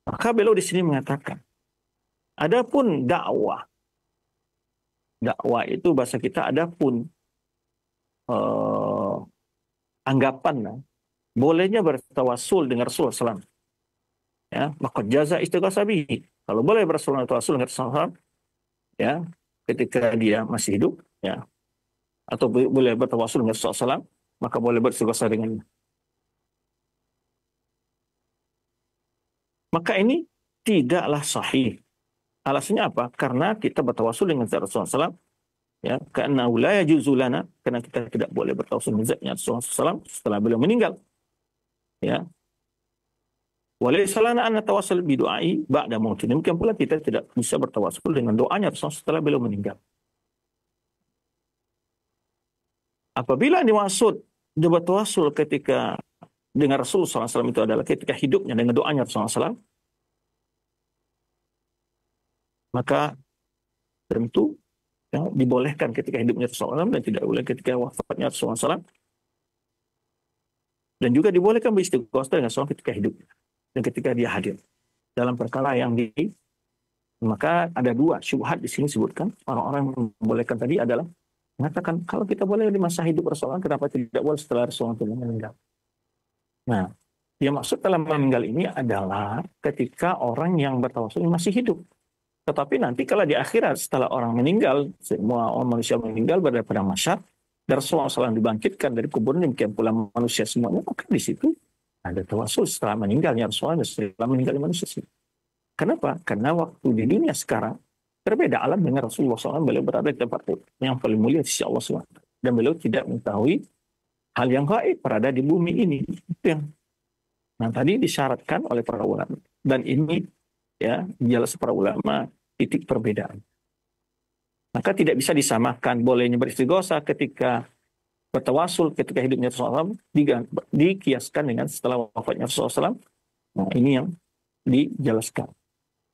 Maka beliau di sini mengatakan, adapun dakwah itu bahasa kita, adapun anggapan bolehnya bertawasul dengan Rasulullah SAW. Ya, maka jaza istighatsah bihi. Kalau boleh bertawasul dengan Rasulullah SAW, ya, ketika dia masih hidup, ya, atau boleh bertawasul dengan Rasulullah SAW, maka boleh beristighatsah dengannya. Maka ini tidaklah sahih. Alasannya apa? Karena kita bertawasul dengan Rasulullah SAW, ya, karena la yajuzu lana, karena kita tidak boleh bertawasul dengan Rasulullah SAW setelah beliau meninggal. Ya. Walaysa lana an natawassul bi du'ai ba'da mautih. Demikian pula kita tidak bisa bertawasul dengan doanya Rasulullah setelah beliau meninggal. Apabila dimaksud dia bertawasul ketika dengan Rasulullah SAW itu adalah ketika hidupnya dengan doanya Rasulullah SAW, maka tentu ya, dibolehkan ketika hidupnya Rasulullah SAW dan tidak boleh ketika wafatnya Rasulullah SAW. Dan juga dibolehkan beristighotsah dengan Rasulullah ketika hidupnya dan ketika dia hadir dalam perkara yang maka ada dua syubhat di sini disebutkan. Orang-orang yang membolehkan tadi adalah mengatakan kalau kita boleh di masa hidup Rasulullah, kenapa tidak boleh setelah Rasulullah meninggal? Nah, yang maksud dalam meninggal ini adalah ketika orang yang bertawasul masih hidup. Tetapi nanti kalau di akhirat setelah orang meninggal, semua orang manusia meninggal berada pada masyar, dan Rasulullah SAW dibangkitkan dari kuburnya, demikian pula manusia semuanya, maka di situ ada tawasul setelah meninggalnya Rasulullah, setelah meninggalnya manusia. Kenapa? Karena waktu di dunia sekarang berbeda alam dengan Rasulullah SAW. Beliau berada di tempat yang paling mulia di sisi Allah SWT. Dan beliau tidak mengetahui hal yang gaib berada di bumi ini. Itu yang tadi disyaratkan oleh para ulama. Dan ini ya jelas para ulama titik perbedaan. Maka tidak bisa disamakan bolehnya beristighotsah ketika bertawasul ketika hidupnya Rasulullah SAW dikiaskan dengan setelah wafatnya Rasulullah SAW. Nah, ini yang dijelaskan.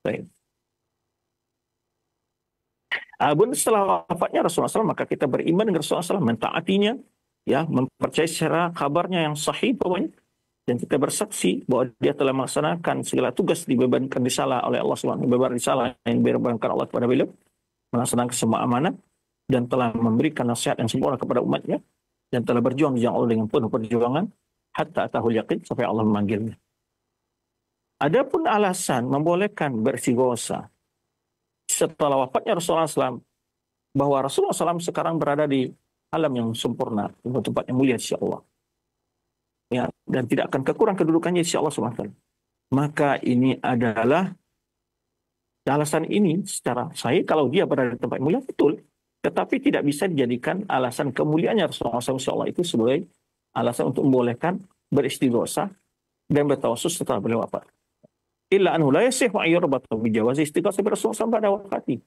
Baik. Adapun setelah wafatnya Rasulullah SAW, maka kita beriman dengan Rasulullah SAW, mentaatinya, ya, mempercayai secara kabarnya yang sahih pokoknya, dan kita bersaksi bahwa dia telah melaksanakan segala tugas dibebankan risalah oleh Allah SWT, beban risalah yang dibebankan Allah kepada beliau, melaksanakan semua amanah, dan telah memberikan nasihat yang sempurna kepada umatnya, dan telah berjuang di jalan Allah dengan penuh perjuangan, hatta atahul yaqin, sampai Allah memanggilnya. Adapun alasan membolehkan beristighotsah setelah wafatnya Rasulullah SAW, bahwa Rasulullah SAW sekarang berada di alam yang sempurna, tempat yang mulia di sisi Allah, ya, dan tidak akan kekurang kedudukannya di sisi Allah SWT. Maka ini adalah alasan ini secara sahih kalau dia berada di tempat yang mulia, betul. Tetapi tidak bisa dijadikan alasan kemuliaannya Rasulullah SAW itu sebagai alasan untuk membolehkan beristighotsah dan bertawasul setelah beliau wafat. Illa anhu la yasih wa yurbatu bi jawazi istighatsah bi Rasulullah SAW pada wafati.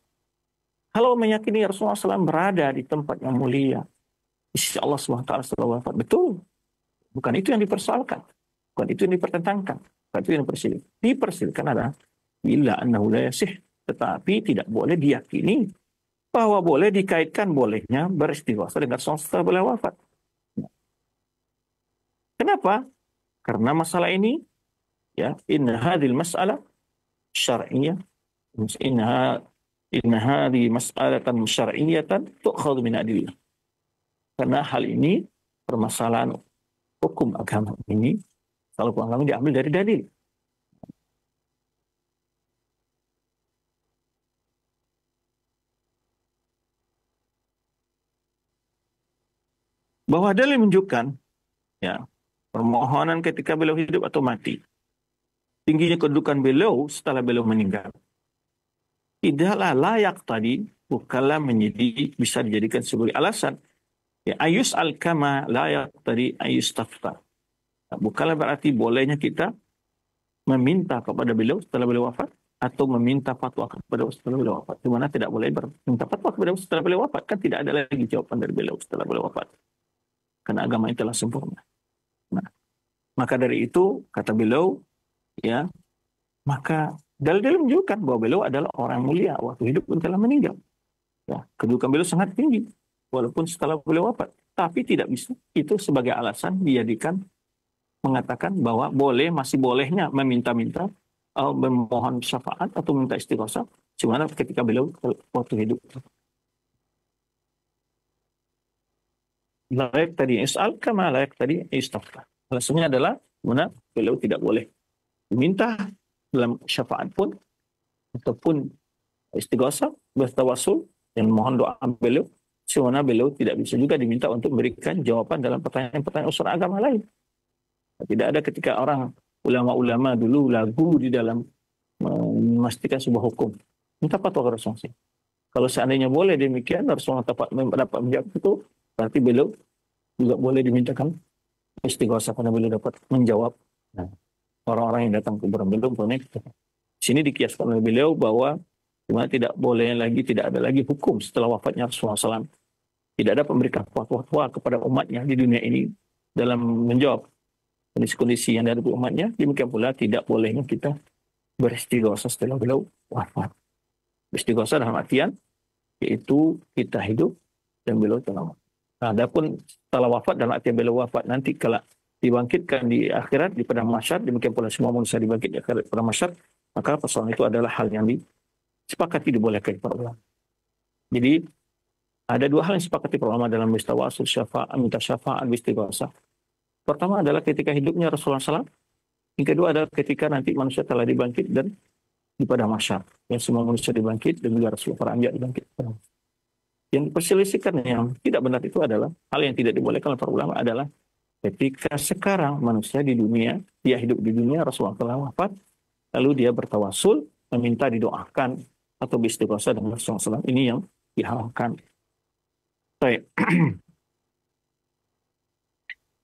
Kalau meyakini Rasulullah SAW berada di tempat yang mulia di sisi Allah SWT setelah wafat, betul. Bukan itu yang dipersoalkan. Bukan itu yang dipertentangkan. Bukan itu yang dipersilihkan. Dipersilihkan adalah illa annahu la yasih, tetapi tidak boleh diyakini bahwa boleh dikaitkan bolehnya beristighotsah dengan Rasulullah setelah beliau wafat. Kenapa? Karena masalah ini, ya, inna hadhil mas'alah syar'iyyah, inna hadhi mas'alatan syar'iyyatan tu'khadhu min adillah. Karena hal ini, permasalahan hukum agama ini, kalau hukum agama diambil dari dalil. Bahwa dalil menunjukkan, ya, permohonan ketika beliau hidup atau mati tingginya kedudukan beliau setelah beliau meninggal, tidaklah layak tadi, bukanlah bisa dijadikan sebagai alasan. Ya, ayus al-kama layak tadi ayus tafta. Bukanlah berarti bolehnya kita meminta kepada beliau setelah beliau wafat, atau meminta fatwa kepada beliau setelah beliau wafat. Di mana tidak boleh meminta fatwa kepada beliau setelah beliau wafat, kan tidak ada lagi jawaban dari beliau setelah beliau wafat. Karena agama itu telah sempurna. Nah, maka dari itu kata beliau, ya, maka dalil-dalil menunjukkan bahwa beliau adalah orang mulia waktu hidup pun telah meninggal. Ya, kedudukan beliau sangat tinggi walaupun setelah beliau wafat. Tapi tidak bisa itu sebagai alasan dijadikan mengatakan bahwa masih bolehnya meminta-minta, memohon syafaat atau minta istighatsah cuma ketika beliau waktu hidup. Layak tadi is'al kama layak tadi istaghfar. Alasannya adalah mana beliau tidak boleh meminta dalam syafaat pun ataupun istighatsah, bertawassul dan mohon doa beliau, cuma beliau tidak bisa juga diminta untuk memberikan jawaban dalam pertanyaan-pertanyaan usul agama lain. Tidak ada ketika orang ulama-ulama dulu lagu di dalam memastikan sebuah hukum. Minta fatwa ke Rasulullah. Kalau seandainya boleh demikian, Rasulullah dapat menjawab itu, berarti beliau juga boleh dimintakan istighatsah karena beliau dapat menjawab orang-orang yang datang ke kuburan beliau. Sini dikiaskan oleh beliau bahwa tidak ada lagi hukum setelah wafatnya Rasulullah SAW. Tidak ada pemberikan fatwa kepada umatnya di dunia ini dalam menjawab kondisi-kondisi yang ada di umatnya. Demikian pula tidak bolehnya kita beristighatsah setelah beliau wafat. Beristighatsah dalam artian yaitu kita hidup dan beliau telah wafat. Adapun setelah wafat dalam artian beliau wafat nanti kalau dibangkitkan di akhirat di padang mahsyar, demikian pula semua manusia dibangkit di akhirat di padang mahsyar, maka persoalan itu adalah hal yang disepakati dibolehkan para ulama. Jadi ada dua hal yang disepakati para ulama dalam istighosah syafaat, minta syafaat, istighosah. Pertama adalah ketika hidupnya Rasulullah SAW. Yang kedua adalah ketika nanti manusia telah dibangkit dan di padang mahsyar. Yang semua manusia dibangkit dan juga Rasulullah para anbiya dibangkit. Yang diperselisihkan yang tidak benar itu adalah hal yang tidak dibolehkan oleh para ulama adalah ketika sekarang manusia di dunia, dia hidup di dunia, Rasulullah telah wafat, lalu dia bertawassul, meminta didoakan atau beristighosah dengan Rasulullah SAW. Ini yang diharamkan. Baik.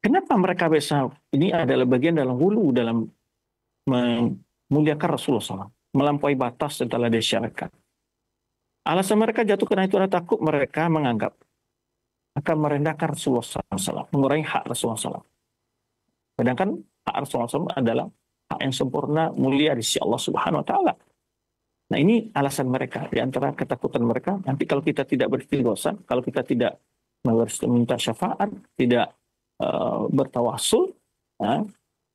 Kenapa mereka bisa? Ini adalah bagian dalam hulu dalam memuliakan Rasulullah SAW, melampaui batas yang telah disyaratkan. Alasan mereka jatuh karena itu adalah takut mereka menganggap akan merendahkan Rasulullah SAW, mengurangi hak Rasulullah SAW. Sedangkan hak Rasulullah SAW adalah hak yang sempurna, mulia di sisi Allah Subhanahu Wa Taala. Nah ini alasan mereka, di antara ketakutan mereka. Nanti kalau kita tidak beristighatsah, kalau kita tidak meminta syafaat, tidak bertawassul,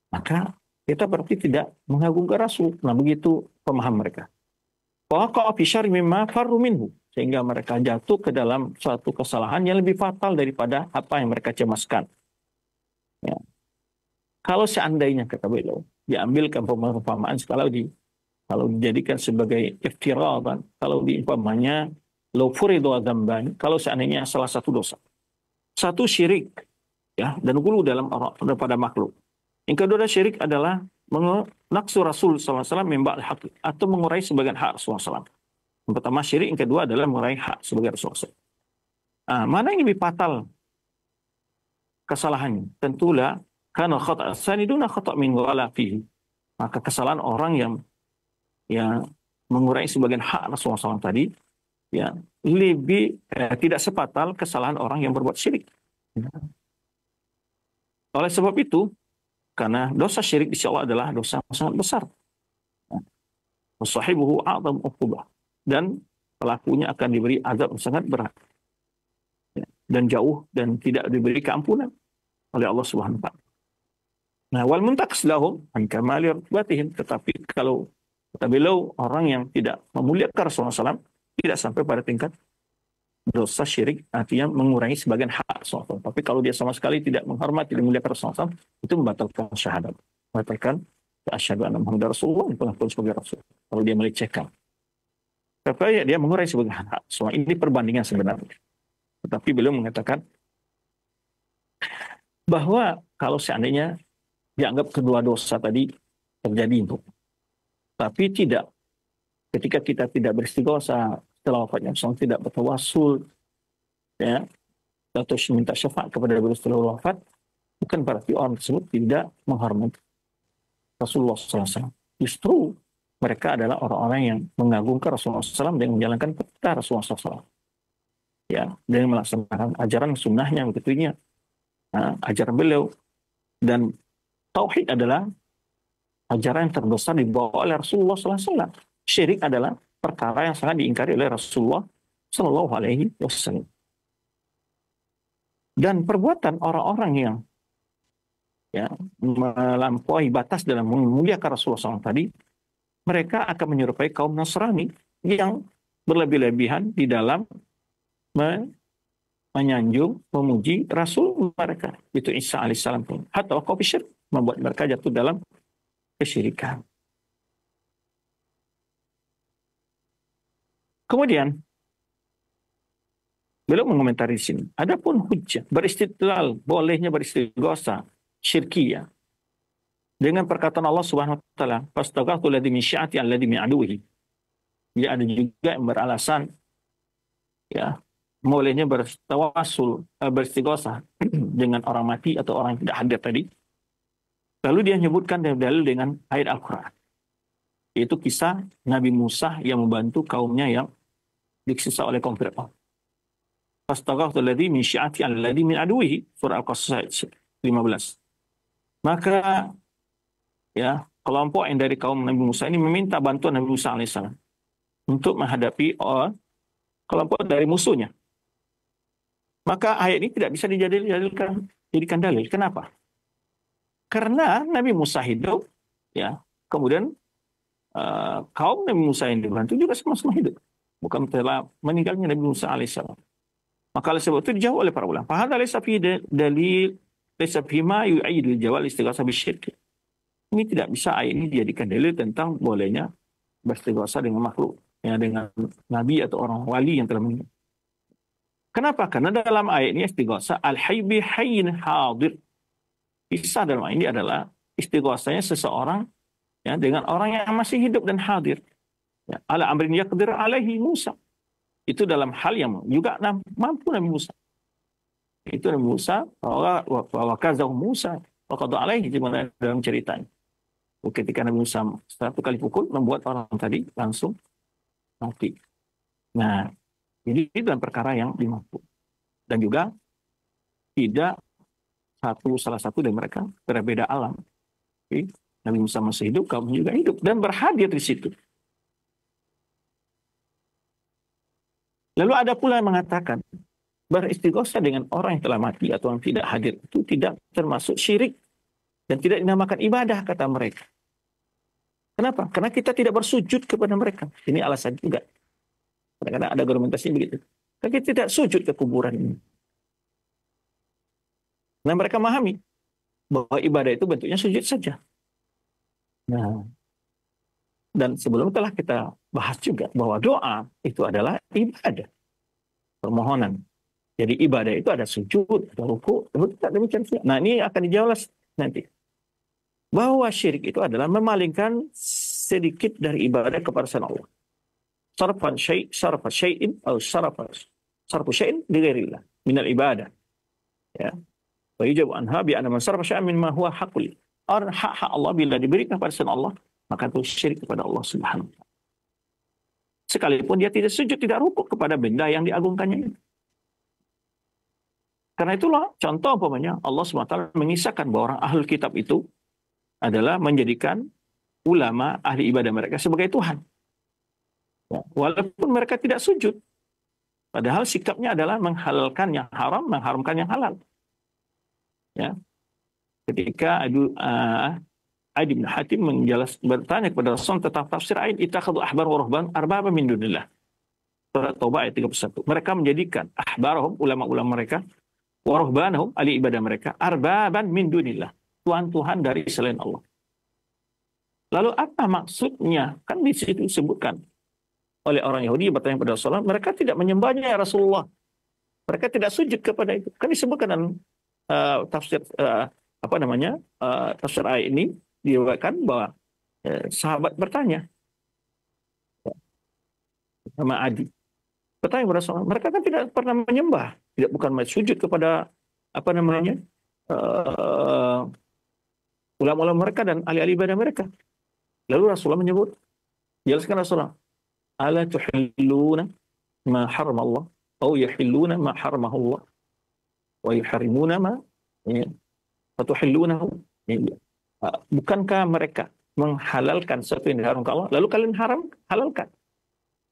maka kita berarti tidak mengagungkan Rasul. Nah begitu pemahaman mereka. Sehingga mereka jatuh ke dalam suatu kesalahan yang lebih fatal daripada apa yang mereka cemaskan. Ya. Kalau seandainya kata beliau diambilkan pemahaman kalau dijadikan sebagai iftiradan, kalau diumpamanya kalau seandainya salah satu dosa, satu syirik, ya, dan gulu pada makhluk. Yang kedua syirik adalah menaksu Rasul SAW membak hak atau mengurai sebagian hak Rasulullah SAW. Yang pertama syirik, yang kedua adalah mengurai hak sebagai Rasulullah SAW. Mana yang lebih fatal kesalahannya? Tentulah karena khata' saniduna khata' min wala fihi. Maka kesalahan orang yang mengurai sebagian hak Rasulullah SAW tadi, ya, lebih tidak sefatal kesalahan orang yang berbuat syirik. Oleh sebab itu, karena dosa syirik di sisi Allah adalah dosa yang sangat besar. Wasahibuhu a'zam uqubah. Dan pelakunya akan diberi azab yang sangat berat. Dan jauh dan tidak diberi keampunan oleh Allah Subhanahu wa taala. Nah, wal muntaqis lahum an kamali rutbatihim, tetapi kalau kata beliau orang yang tidak memuliakan Rasulullah SAW tidak sampai pada tingkat dosa syirik, artinya mengurangi sebagian hak Rasulullah. Tapi kalau dia sama sekali tidak menghormati dan memuliakan Rasulullah SAW, itu membatalkan syahadat, membatalkan asyhadu anna Muhammadar Rasulullah, pengakuan sebagai Rasul. Kalau dia melecehkan, tapi dia mengurangi sebagian hak. So, ini perbandingan sebenarnya. Tetapi beliau mengatakan bahwa kalau seandainya dianggap kedua dosa tadi terjadi Tapi tidak, ketika kita tidak beristighosa setelah wafatnya Rasulullah, tidak bertawassul, ya, atau minta syafaat kepada beliau setelah wafat, bukan berarti orang tersebut tidak menghormati Rasulullah SAW. Justru mereka adalah orang-orang yang mengagungkan Rasulullah SAW dengan menjalankan perintah Rasulullah SAW. Ya, dengan melaksanakan ajaran sunnahnya, begitunya, ajaran beliau. Dan tauhid adalah ajaran yang terbesar dibawa oleh Rasulullah SAW. Syirik adalah perkara yang sangat diingkari oleh Rasulullah SAW. Dan perbuatan orang-orang yang melampaui batas dalam memuliakan Rasulullah SAW tadi, mereka akan menyerupai kaum Nasrani yang berlebih-lebihan di dalam menyanjung, memuji Rasul mereka, itu Isa alaihissalam pun. Hatta waqaw fi syirk, membuat mereka jatuh dalam kesyirikan. Kemudian beliau mengomentari di sini, adapun hujjah beristidlal bolehnya beristighosa syirkiyah dengan perkataan Allah Subhanahu wa taala, "Fastaghaftu alladhi min syi'ati alladhi min aduwwihi." Dia ada juga yang beralasan, ya, bolehnya bertawassul, beristighosa dengan orang mati atau orang yang tidak hadir tadi. Lalu dia menyebutkan dalil dengan ayat Al-Quran, yaitu kisah Nabi Musa yang membantu kaumnya yang disiksa oleh kaum Fir'aun. Fastaghaftu alladhi min syi'ati alladhi min aduwwihi, surah Al-Qasas 15. Maka, ya, kelompok yang dari kaum Nabi Musa ini meminta bantuan Nabi Musa alaihissalam untuk menghadapi kelompok dari musuhnya. Maka ayat ini tidak bisa dijadikan dalil. Kenapa? Karena Nabi Musa hidup, ya, kemudian kaum Nabi Musa yang dibantu juga sama-sama hidup. Bukan telah meninggalnya Nabi Musa alaihissalam. Maka oleh sebab itu dijawab oleh para ulama. Fahadha laysa fi dalil, laysa fi ma yu'ayyidul jawab istighatsah bisyirk. Ini tidak bisa ayat ini dijadikan dalil tentang bolehnya beristighatsah dengan makhluk, ya, dengan nabi atau orang wali yang telah meninggal. Kenapa? Karena dalam ayat ini istighatsah al-hayy bi hayyin hadir. Kisah dalam ayat ini adalah istighatsahnya seseorang, ya, dengan orang yang masih hidup dan hadir. Ya, ala amrin yaqdir alaihi Musa. Itu dalam hal yang juga mampu Nabi Musa. Itu Nabi Musa, wa kazahu Musa, wa qada alaihi, dalam ceritanya. Ketika Nabi Musa satu kali pukul, membuat orang tadi langsung mati. Nah, jadi itu dalam perkara yang dimampu. Dan juga tidak salah satu dari mereka berbeda alam. Oke? Nabi Musa masih hidup, kaum juga hidup dan berhadir di situ. Lalu ada pula yang mengatakan beristighosa dengan orang yang telah mati atau yang tidak hadir itu tidak termasuk syirik dan tidak dinamakan ibadah, kata mereka. Kenapa? Karena kita tidak bersujud kepada mereka. Ini alasan juga. Kadang-kadang ada argumentasi begitu. Karena kita tidak sujud ke kuburan ini. Nah, mereka memahami bahwa ibadah itu bentuknya sujud saja. Nah, dan sebelum telah kita bahas juga bahwa doa itu adalah ibadah, permohonan. Jadi ibadah itu ada sujud, ada ruku, tidak demikian. Nah, ini akan dijawab nanti. Bahwa syirik itu adalah memalingkan sedikit dari ibadah kepada selain Allah. Sarfa syai'in atau sarfu syai'in li ghairillah min al-ibadah. Ya. Wa yujabu anha bi anna man sarfa syai'an mimma huwa haqqul. Hak Allah bila diberikan kepada selain Allah, maka itu syirik kepada Allah Subhanahu wa taala. Sekalipun dia tidak sujud, tidak rukuk kepada benda yang diagungkannya itu. Karena itulah contoh umpamanya Allah SWT mengisahkan bahwa orang ahlul kitab itu adalah menjadikan ulama ahli ibadah mereka sebagai Tuhan. Ya, walaupun mereka tidak sujud. Padahal sikapnya adalah menghalalkan yang haram, mengharamkan yang halal. Ya. Ketika Adi bin Hatim bertanya kepada Rasul tentang tafsir ayat ittakhadhu ahbar wa ruhban arbaba min dunillah. Surat Taubah ayat 31. Mereka menjadikan ahbarahum, ulama-ulama mereka, wa ruhbanahum, ahli ibadah mereka, arbaban min dunillah, tuhan-tuhan dari selain Allah. Lalu apa maksudnya? Kan di situ disebutkan oleh orang Yahudi yang bertanya kepada Rasulullah, mereka tidak menyembahnya ya Rasulullah. Mereka tidak sujud kepada itu. Kan disebutkan dalam tafsir tafsir ayat ini diriwayatkan bahwa sahabat bertanya sama Adi. Bertanya kepada Rasulullah, mereka kan tidak pernah menyembah, bukan sujud kepada apa namanya ulama-ulama mereka dan ahli-ahli ibadah mereka. Lalu Rasulullah menyebut, jelaskan Rasulullah, ala tuhilluna ma haram Allah, atau yahilluna ma haramahullah, wa yuharrimuna ma fatuhillunahu. Bukankah mereka menghalalkan sesuatu yang diharamkan Allah, lalu kalian halalkan?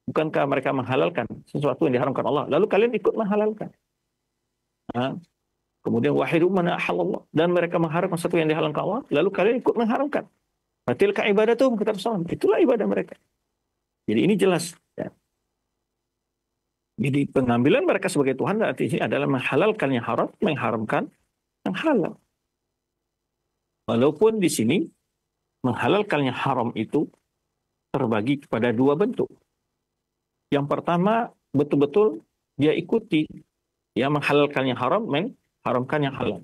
Bukankah mereka menghalalkan sesuatu yang diharamkan Allah, lalu kalian ikut menghalalkan? Kemudian wahidu mana ahallallah, dan mereka mengharamkan sesuatu yang dihalalkan Allah, lalu kalian ikut mengharamkan. Tilka ibadatuhum, kata Rasulullah, itulah ibadah mereka. Jadi ini jelas. Ya. Jadi pengambilan mereka sebagai Tuhan artinya adalah menghalalkan yang haram, mengharamkan yang halal. Walaupun di sini menghalalkan yang haram itu terbagi kepada dua bentuk. Yang pertama, betul-betul dia ikuti, ya, menghalalkan yang haram, mengharamkan yang halal.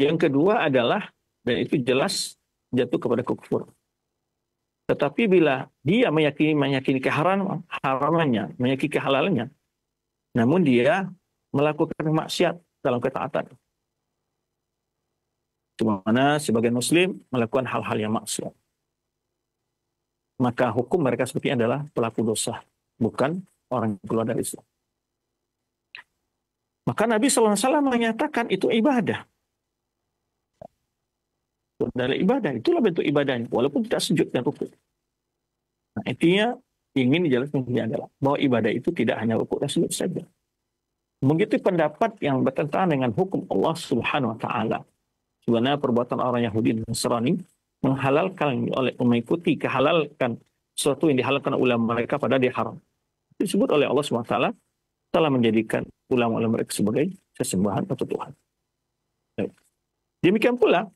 Yang kedua adalah, dan itu jelas jatuh kepada kufur. Tetapi bila dia meyakini keharamannya, meyakini kehalalannya, namun dia melakukan maksiat dalam ketaatan. Dimana sebagian Muslim melakukan hal-hal yang maksiat, maka hukum mereka seperti adalah pelaku dosa, bukan orang yang keluar dari Islam. Maka Nabi SAW menyatakan itu ibadah. Itu adalah ibadah, itulah bentuk ibadahnya, walaupun tidak sujud dan rukuk. Nah, intinya ingin dijelaskan ini adalah bahwa ibadah itu tidak hanya rukuk dan sujud saja. Begitu pendapat yang bertentangan dengan hukum Allah Subhanahu wa taala. Sebenarnya perbuatan orang Yahudi dan Nasrani menghalalkan oleh mengikuti kehalalkan sesuatu yang dihalalkan ulama mereka pada dia haram. Disebut oleh Allah Subhanahu wa taala telah menjadikan ulama-ulama mereka sebagai sesembahan atau Tuhan. Demikian pula,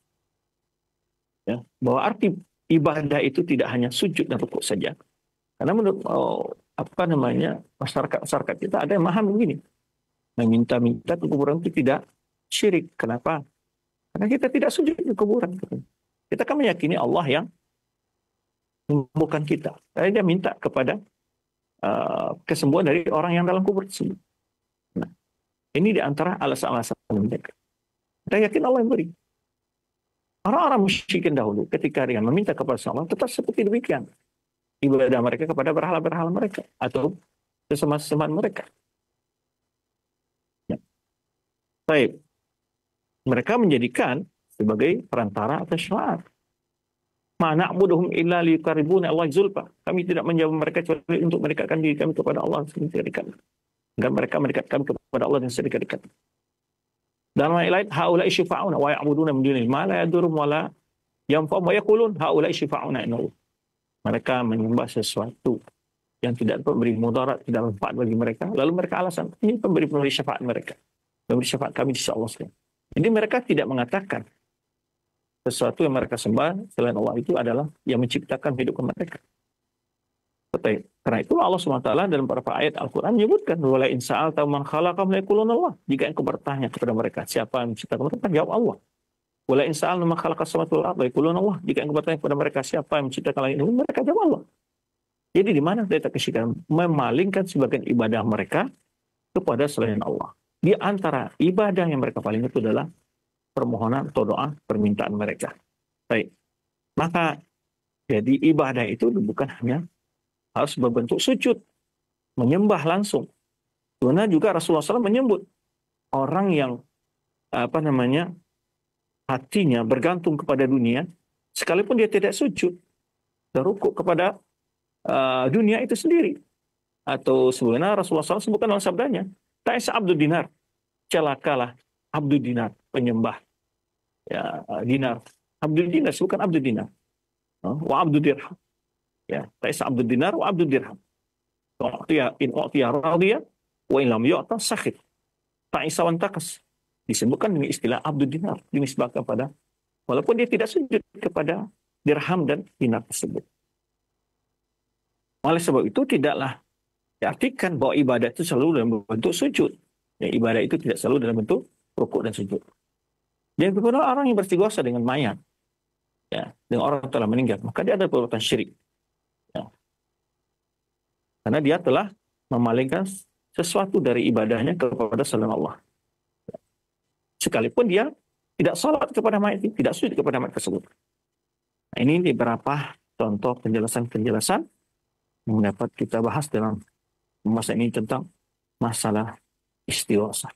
ya, bahwa arti ibadah itu tidak hanya sujud dan rukuk saja. Karena menurut masyarakat kita ada yang memahami begini, meminta-minta ke kuburan itu tidak syirik. Kenapa? Karena kita tidak sujud ke kuburan. Kita kan meyakini Allah yang menyembuhkan kita. Jadi dia minta kepada kesembuhan dari orang yang dalam kubur tersebut. Nah, ini di antara alasan-alasan mereka. Kita yakin Allah yang beri. Orang-orang musyrikin dahulu ketika dia meminta kepada Allah tetap seperti demikian. Ibadah mereka kepada berhala-berhala mereka atau sesembahan mereka. Ya. Baik. Mereka menjadikan sebagai perantara atau syafaat. Ma na'buduhum illa liyuqarribuna Allah zulfa. Kami tidak menjauh mereka kecuali untuk mendekatkan diri kami kepada Allah sedekat-dekat. Agar mereka mendekat kami kepada Allah dan sedekat-dekat. Dan lain haula'i syufa'una wa ya'buduna min dunihi ma la yadurum wa la yanfa'u wa yaqulun haula'i syufa'una innahu. Mereka menyembah sesuatu yang tidak memberi mudarat, tidak manfaat bagi mereka. Lalu mereka alasan, ini pemberi syafaat mereka. Pemberi syafaat kami di sisi Allah sekalian. Jadi mereka tidak mengatakan sesuatu yang mereka sembah selain Allah itu adalah yang menciptakan hidup mereka. Karena itu Allah SWT dalam beberapa ayat Al-Quran menyebutkan wala in sa'alta man khalaqahum la yaquluna Allah. Jika engkau bertanya kepada mereka siapa yang menciptakan mereka, jawab Allah. Wala in sa'alna man khalaqas samawati wal arda yaquluna Allah. Jika engkau bertanya kepada mereka siapa yang menciptakan langit dan bumi, mereka jawab Allah. Jadi di mana letak kesyirikan? Memalingkan sebagian ibadah mereka kepada selain Allah. Di antara ibadah yang mereka paling itu adalah permohonan atau doa permintaan mereka. Baik. Maka jadi ibadah itu bukan hanya harus berbentuk sujud, menyembah langsung. Sebenarnya juga Rasulullah SAW menyebut orang yang hatinya bergantung kepada dunia, sekalipun dia tidak sujud, terukuk kepada dunia itu sendiri. Atau sebenarnya Rasulullah SAW sebutkan dalam sabdanya, Ta'isa abdul dinar, celakalah abdul dinar, penyembah ya, dinar. Abdul dinar, bukan abdul dinar. Wa abdul dirham. Ya, Ta'isa abdul dinar wa abdul dirham. In u'tiya radiyah, wa in lam yu'ta sakhit. Ta'isa wan takas. Disebutkan dengan istilah abdul dinar, dinisbahkan pada, walaupun dia tidak sujud kepada dirham dan dinar tersebut. Oleh sebab itu tidaklah diartikan bahwa ibadah itu selalu dalam bentuk sujud. Ya, ibadah itu tidak selalu dalam bentuk rukuk dan sujud. Yang kedua, orang yang beristighosa dengan mayat. ya, dengan orang yang telah meninggal, maka dia ada perbuatan syirik. Ya. Karena dia telah memalingkan sesuatu dari ibadahnya kepada selain Allah. Sekalipun dia tidak salat kepada mayat, tidak sujud kepada mayat tersebut. Nah, ini beberapa contoh penjelasan-penjelasan yang dapat kita bahas dalam pembahasan ini tentang masalah istighosah.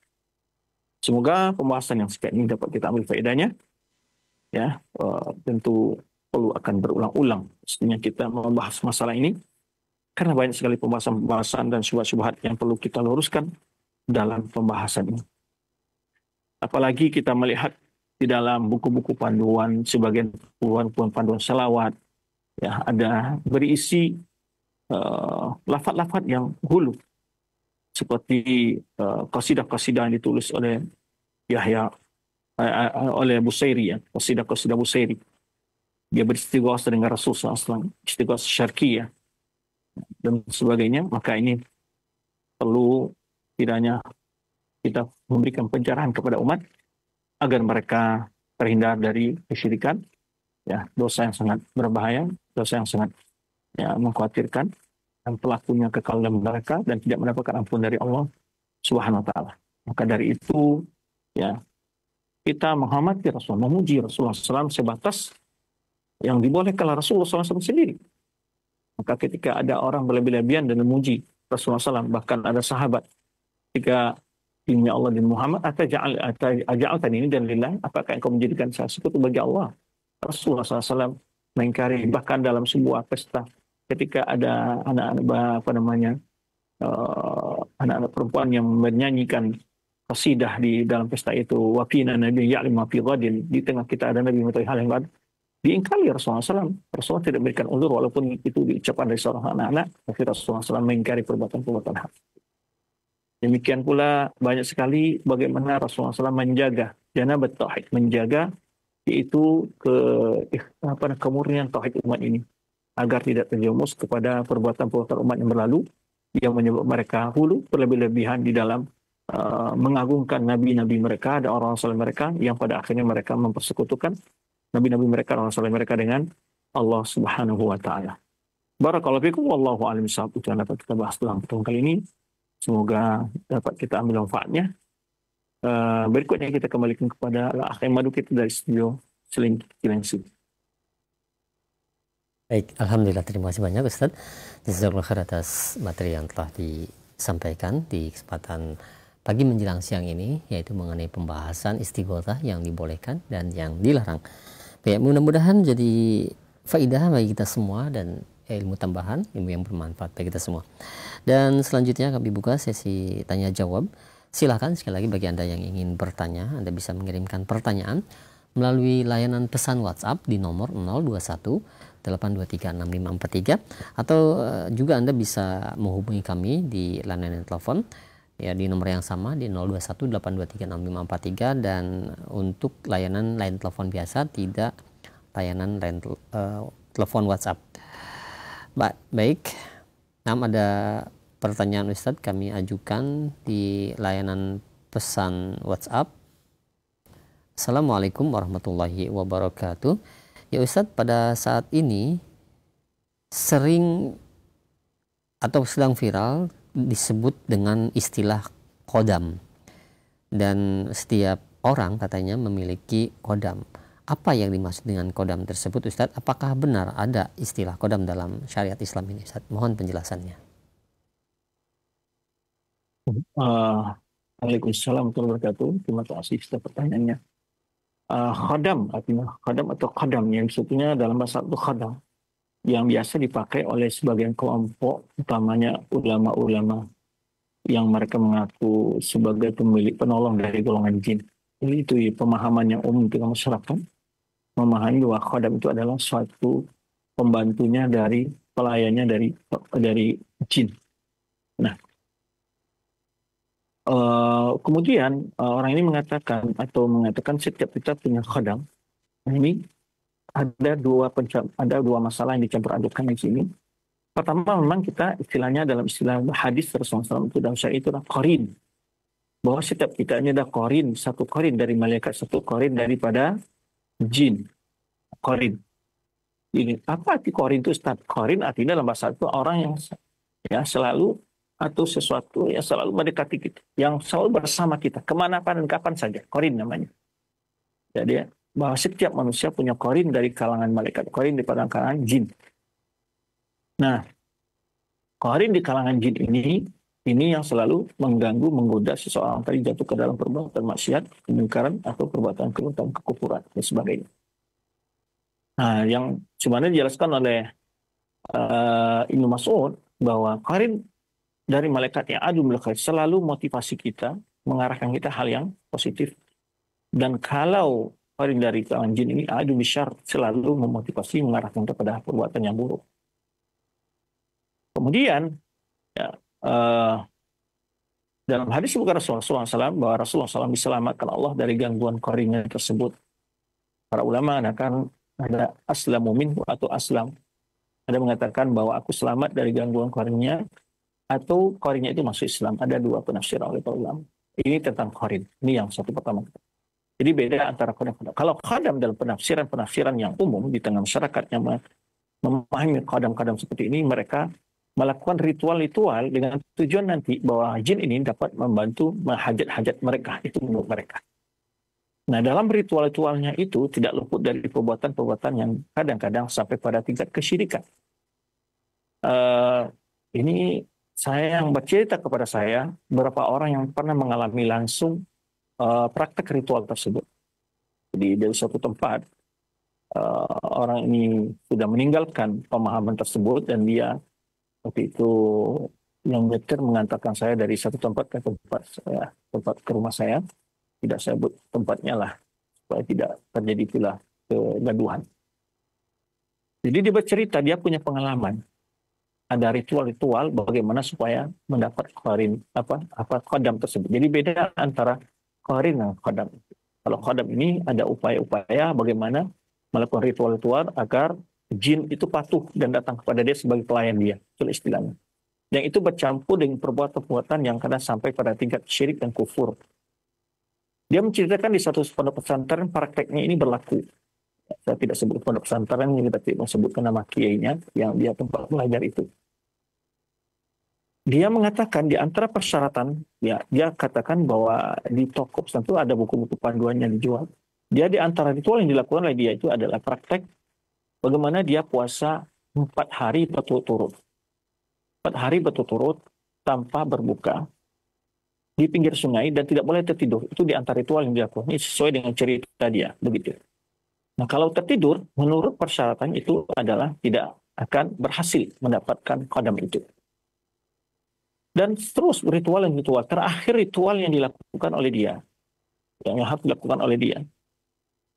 Semoga pembahasan yang sekian ini dapat kita ambil faedahnya. Ya, tentu perlu akan berulang-ulang mestinya kita membahas masalah ini karena banyak sekali pembahasan-pembahasan dan syubhat-syubhat yang perlu kita luruskan dalam pembahasan ini. Apalagi kita melihat di dalam buku-buku panduan, sebagian panduan salawat, ya, ada berisi lafaz-lafaz yang hulu, seperti qasidah-qasidah yang ditulis oleh Yahya, oleh Busairi, ya, qasidah-qasidah Busairi. Dia beristighosah dengan Rasulullah SAW, istighosah syarqiyah dan sebagainya. Maka ini perlu kiranya kita memberikan pencerahan kepada umat agar mereka terhindar dari kesyirikan, ya, dosa yang sangat berbahaya, dosa yang sangat, ya, mengkhawatirkan, dan pelakunya kekal dalam neraka dan tidak mendapatkan ampun dari Allah Subhanahu wa taala. Maka dari itu, ya, kita menghormati Rasulullah, memuji Rasulullah SAW sebatas yang dibolehkan oleh Rasulullah SAW sendiri. Maka ketika ada orang berlebih-lebihan dan memuji Rasulullah SAW, bahkan ada sahabat ketika demi Allah dan Muhammad, aja'altani ini dan lillah, apakah engkau menjadikan saya sekutu bagi Allah? Rasulullah SAW mengingkari. Bahkan dalam sebuah pesta, ketika ada anak-anak anak-anak perempuan yang menyanyikan qasidah di dalam pesta itu, wa fina nabi ya'lam ma fi ghadin, di tengah kita ada nabi mengetahui hal yang baik, diingkari Rasulullah SAW. Rasulullah tidak memberikan uzur walaupun itu diucapkan dari seorang anak-anak, tapi Rasulullah SAW mengingkari perbuatan-perbuatan hak. Demikian pula banyak sekali bagaimana Rasulullah SAW menjaga janabat tauhid, menjaga yaitu kemurnian tauhid umat ini agar tidak terjerumus kepada perbuatan-perbuatan umat yang berlalu yang menyebabkan mereka hulu berlebih-lebihan di dalam mengagungkan nabi-nabi mereka dan orang saleh mereka yang pada akhirnya mereka mempersekutukan nabi-nabi mereka, orang saleh mereka dengan Allah Subhanahu wa taala. Barakallahu fikum, wallahu a'lam bishawab. Itu yang dapat kita bahas dalam pertemuan kali ini. Semoga dapat kita ambil manfaatnya. Berikutnya kita kembalikan kepada Al-Akh Madu kita dari studio Cilengsi. Baik, alhamdulillah, terima kasih banyak Ustaz. Jazakallahu khair atas materi yang telah disampaikan di kesempatan pagi menjelang siang ini, yaitu mengenai pembahasan istighosah yang dibolehkan dan yang dilarang. Baik, mudah-mudahan jadi faidah bagi kita semua dan ilmu tambahan, ilmu yang bermanfaat bagi kita semua. Dan selanjutnya kami buka sesi tanya jawab. Silakan sekali lagi bagi Anda yang ingin bertanya, Anda bisa mengirimkan pertanyaan melalui layanan pesan WhatsApp di nomor 021 823 6543, atau juga Anda bisa menghubungi kami di layanan telepon, ya, di nomor yang sama di 021 823 6543, dan untuk layanan line telepon biasa, tidak layanan line telepon WhatsApp. Baik, ada pertanyaan Ustadz kami ajukan di layanan pesan WhatsApp. Assalamualaikum warahmatullahi wabarakatuh. Ya Ustadz, pada saat ini sering atau sedang viral disebut dengan istilah qadam, dan setiap orang katanya memiliki qadam. Apa yang dimaksud dengan qadam tersebut Ustadz? Apakah benar ada istilah qadam dalam syariat Islam ini Ustadz? Mohon penjelasannya. Waalaikumsalam warahmatullahi wabarakatuh. Terima kasih atas pertanyaannya. Khadam, artinya khadam atau qadam, yang sebetulnya dalam bahasa itu khadam yang biasa dipakai oleh sebagian kelompok, utamanya ulama-ulama yang mereka mengaku sebagai pemilik penolong dari golongan jin. Jadi itu pemahaman yang umum di masyarakat, memahami bahwa khadam itu adalah suatu pembantunya dari pelayannya dari jin. Nah, kemudian orang ini mengatakan setiap kita punya khadam. Nah, ini ada dua masalah yang dicampur adukan di sini. Pertama, memang kita istilahnya dalam istilah hadis Rasulullah SAW itu dalam syariat itu adalah qarin. Bahwa setiap kita ini ada qarin, satu qarin dari malaikat, satu qarin daripada jin. Qarin. Ini apa arti korin itu, Ustaz? Korin artinya dalam bahasa itu orang yang ya selalu atau sesuatu yang selalu mendekati kita, yang selalu bersama kita kemanapun dan kapan saja. Korin namanya. Jadi bahwa setiap manusia punya korin dari kalangan malaikat, korin di kalangan jin. Nah, korin di kalangan jin ini yang selalu mengganggu, menggoda seseorang tadi jatuh ke dalam perbuatan maksiat, kemungkaran, atau perbuatan kekufuran dan sebagainya. Nah, yang sebenarnya dijelaskan oleh Ibnu Mas'ud bahwa korin dari malaikat yang adu melekat selalu motivasi kita, mengarahkan kita hal yang positif. Dan kalau korin dari kalangan jin ini adu bisyar, selalu memotivasi, mengarahkan kepada perbuatan yang buruk. Kemudian ya, dalam hadis bukan Rasulullah SAW bahwa Rasulullah SAW diselamatkan Allah dari gangguan korinnya tersebut. Para ulama mengatakan ada aslamu minhu atau aslam. Ada mengatakan bahwa aku selamat dari gangguan korinnya atau korinnya itu masuk Islam. Ada dua penafsiran oleh para ulama. Ini tentang korin. Ini yang satu pertama. Jadi beda antara kodam. Kalau kodam dalam penafsiran yang umum di tengah masyarakat yang memahami kodam-kodam seperti ini, mereka melakukan ritual-ritual dengan tujuan nanti bahwa jin ini dapat membantu hajat-hajat mereka, itu menurut mereka. Nah, dalam ritual-ritualnya itu tidak luput dari perbuatan-perbuatan yang kadang-kadang sampai pada tingkat kesyirikan. Ini saya yang bercerita kepada saya beberapa orang yang pernah mengalami langsung praktek ritual tersebut. Jadi dari suatu tempat orang ini sudah meninggalkan pemahaman tersebut dan dia waktu itu yang nyetir mengantarkan saya dari satu tempat ke tempat ke rumah saya. Tidak saya sebut tempatnya lah supaya tidak terjadi pula kegaduhan. Jadi dia bercerita dia punya pengalaman. Ada ritual-ritual bagaimana supaya mendapat korin kodam tersebut. Jadi beda antara korin dan kodam. Kalau kodam ini ada upaya-upaya bagaimana melakukan ritual-ritual agar jin itu patuh dan datang kepada dia sebagai pelayan dia, itu istilahnya. Yang itu bercampur dengan perbuatan-perbuatan yang kadang sampai pada tingkat syirik dan kufur. Dia menceritakan di satu pondok pesantren prakteknya ini berlaku. Saya tidak sebut pondok pesantren, kita tidak sebutkan nama kiainya yang dia tempat belajar itu. Dia mengatakan di antara persyaratan, ya, dia katakan bahwa di toko pesantren itu ada buku-buku panduan yang dijual. Dia di antara ritual yang dilakukan oleh dia itu adalah praktek bagaimana dia puasa 4 hari berturut-turut. 4 hari berturut-turut tanpa berbuka di pinggir sungai dan tidak boleh tertidur. Itu di antara ritual yang dilakukan. Ini sesuai dengan cerita dia, begitu. Nah, kalau tertidur, menurut persyaratan itu adalah tidak akan berhasil mendapatkan kodam itu. Dan terus ritual. Terakhir ritual yang dilakukan oleh dia, yang harus dilakukan oleh dia,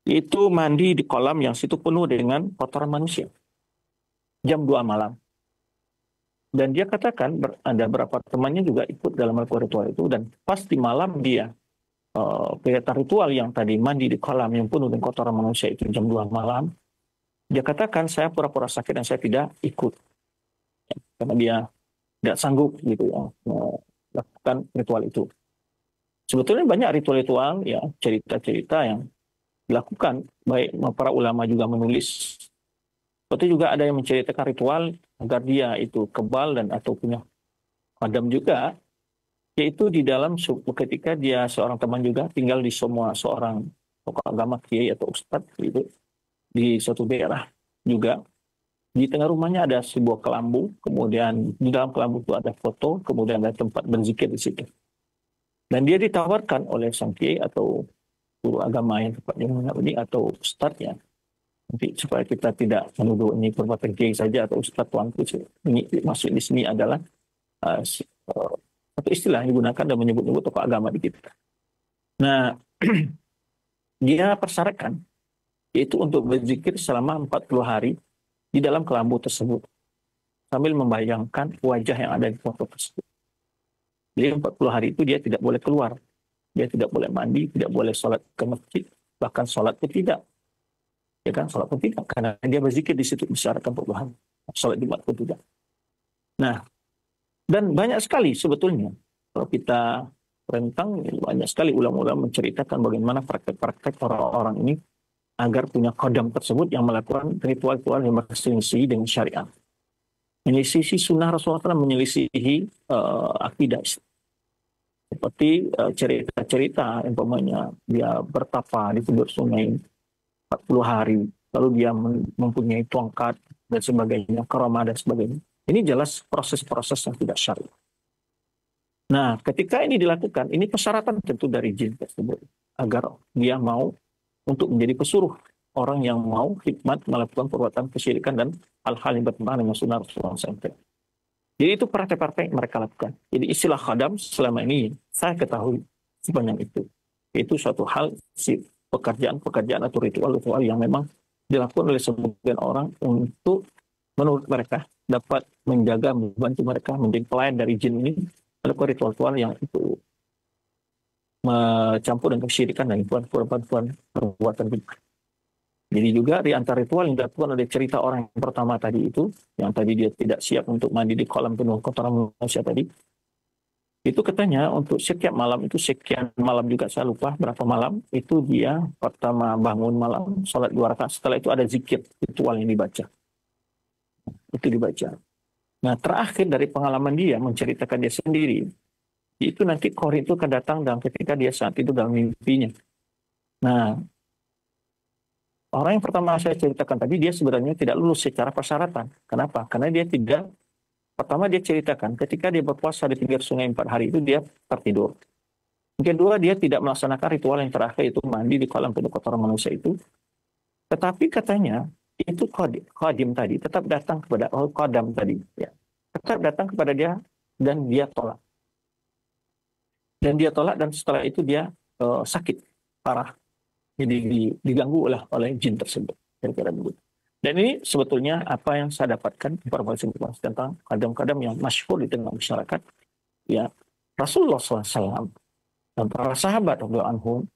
itu mandi di kolam yang situ penuh dengan kotoran manusia. Jam 2 malam. Dan dia katakan ada beberapa temannya juga ikut dalam melakukan ritual itu. Dan pas di malam dia kegiatan ritual yang tadi mandi di kolam yang penuh dengan kotoran manusia itu jam 2 malam. Dia katakan saya pura-pura sakit dan saya tidak ikut. Karena dia tidak sanggup gitu ya melakukan ritual itu. Sebetulnya banyak ritual-ritual ya, cerita-cerita yang dilakukan. Baik para ulama juga menulis. Seperti juga ada yang menceritakan ritual agar dia itu kebal dan atau punya kodam juga, yaitu di dalam ketika dia seorang teman juga tinggal di semua seorang tokoh agama, kiai atau ustadz gitu, di suatu daerah juga. Di tengah rumahnya ada sebuah kelambu, kemudian di dalam kelambu itu ada foto, kemudian ada tempat berzikir di situ. Dan dia ditawarkan oleh sang kiai atau guru agama yang tepatnya ini atau ustadznya, nanti supaya kita tidak menuduh ini perbuatan kiai saja atau ustadz tuanku. Ini maksud di sini adalah satu istilah yang digunakan dan menyebut-nyebut tokoh agama di kita. Nah, dia persyaratkan yaitu untuk berzikir selama 40 hari di dalam kelambu tersebut sambil membayangkan wajah yang ada di foto tersebut. Jadi 40 hari itu dia tidak boleh keluar. Dia tidak boleh mandi, tidak boleh sholat ke masjid, bahkan sholat pun tidak. Ya kan, sholat pun tidak, karena dia berzikir di situ bersyaratkan 40 hari. Sholat Jumat pun tidak. Nah, dan banyak sekali sebetulnya kalau kita rentang, banyak sekali ulama-ulama menceritakan bagaimana praktek-praktek orang-orang ini agar punya qadam tersebut yang melakukan ritual-ritual yang berselisih dengan syariat. Menyelisihi sunnah Rasulullah SAW, menyelisihi akidah. Seperti cerita-cerita umpamanya dia bertapa di pinggir sungai 40 hari, lalu dia mempunyai tongkat dan sebagainya, karamah dan sebagainya. Ini jelas proses-proses yang tidak syar'i. Nah, ketika ini dilakukan, ini persyaratan tentu dari jin tersebut agar dia mau untuk menjadi pesuruh orang yang mau hikmat melakukan perbuatan kesyirikan dan hal-hal yang bertentangan dengan sunnah Rasulullah SAW. Jadi itu praktek-praktek mereka lakukan. Jadi istilah khadam selama ini saya ketahui sebanyak itu. Itu suatu hal, pekerjaan-pekerjaan atau ritual-ritual yang memang dilakukan oleh sebagian orang untuk menurut mereka dapat menjaga, membantu mereka menjadi pelayan dari jin ini, melakukan ritual-ritual yang itu mencampur dengan kesyirikan dan perbuatan bid'ah. Jadi juga di antara ritual yang dilakukan oleh cerita orang yang pertama tadi itu, yang tadi dia tidak siap untuk mandi di kolam penuh kotoran manusia tadi, itu katanya untuk setiap malam itu sekian malam juga, saya lupa berapa malam, itu dia pertama bangun malam, sholat 2 rakaat, setelah itu ada zikir, ritual yang dibaca. Itu dibaca. Nah, terakhir dari pengalaman dia, menceritakan dia sendiri, itu nanti Qori itu akan datang dan ketika dia saat itu dalam mimpinya. Nah, orang yang pertama saya ceritakan tadi, dia sebenarnya tidak lulus secara persyaratan. Kenapa? Karena dia tidak, pertama dia ceritakan, ketika dia berpuasa di pinggir sungai 4 hari itu, dia tertidur. Yang kedua, dia tidak melaksanakan ritual yang terakhir, itu mandi di kolam penuh kotoran manusia itu. Tetapi katanya, itu qadim tadi, tetap datang kepada, qadam tadi, ya, tetap datang kepada dia, dan dia tolak. Dan setelah itu dia sakit, parah. Jadi diganggu oleh jin tersebut. Dan ini sebetulnya apa yang saya dapatkan informasi tentang kadam-kadam yang masyhur di tengah masyarakat. Ya, Rasulullah SAW dan para sahabat radhiyallahu anhum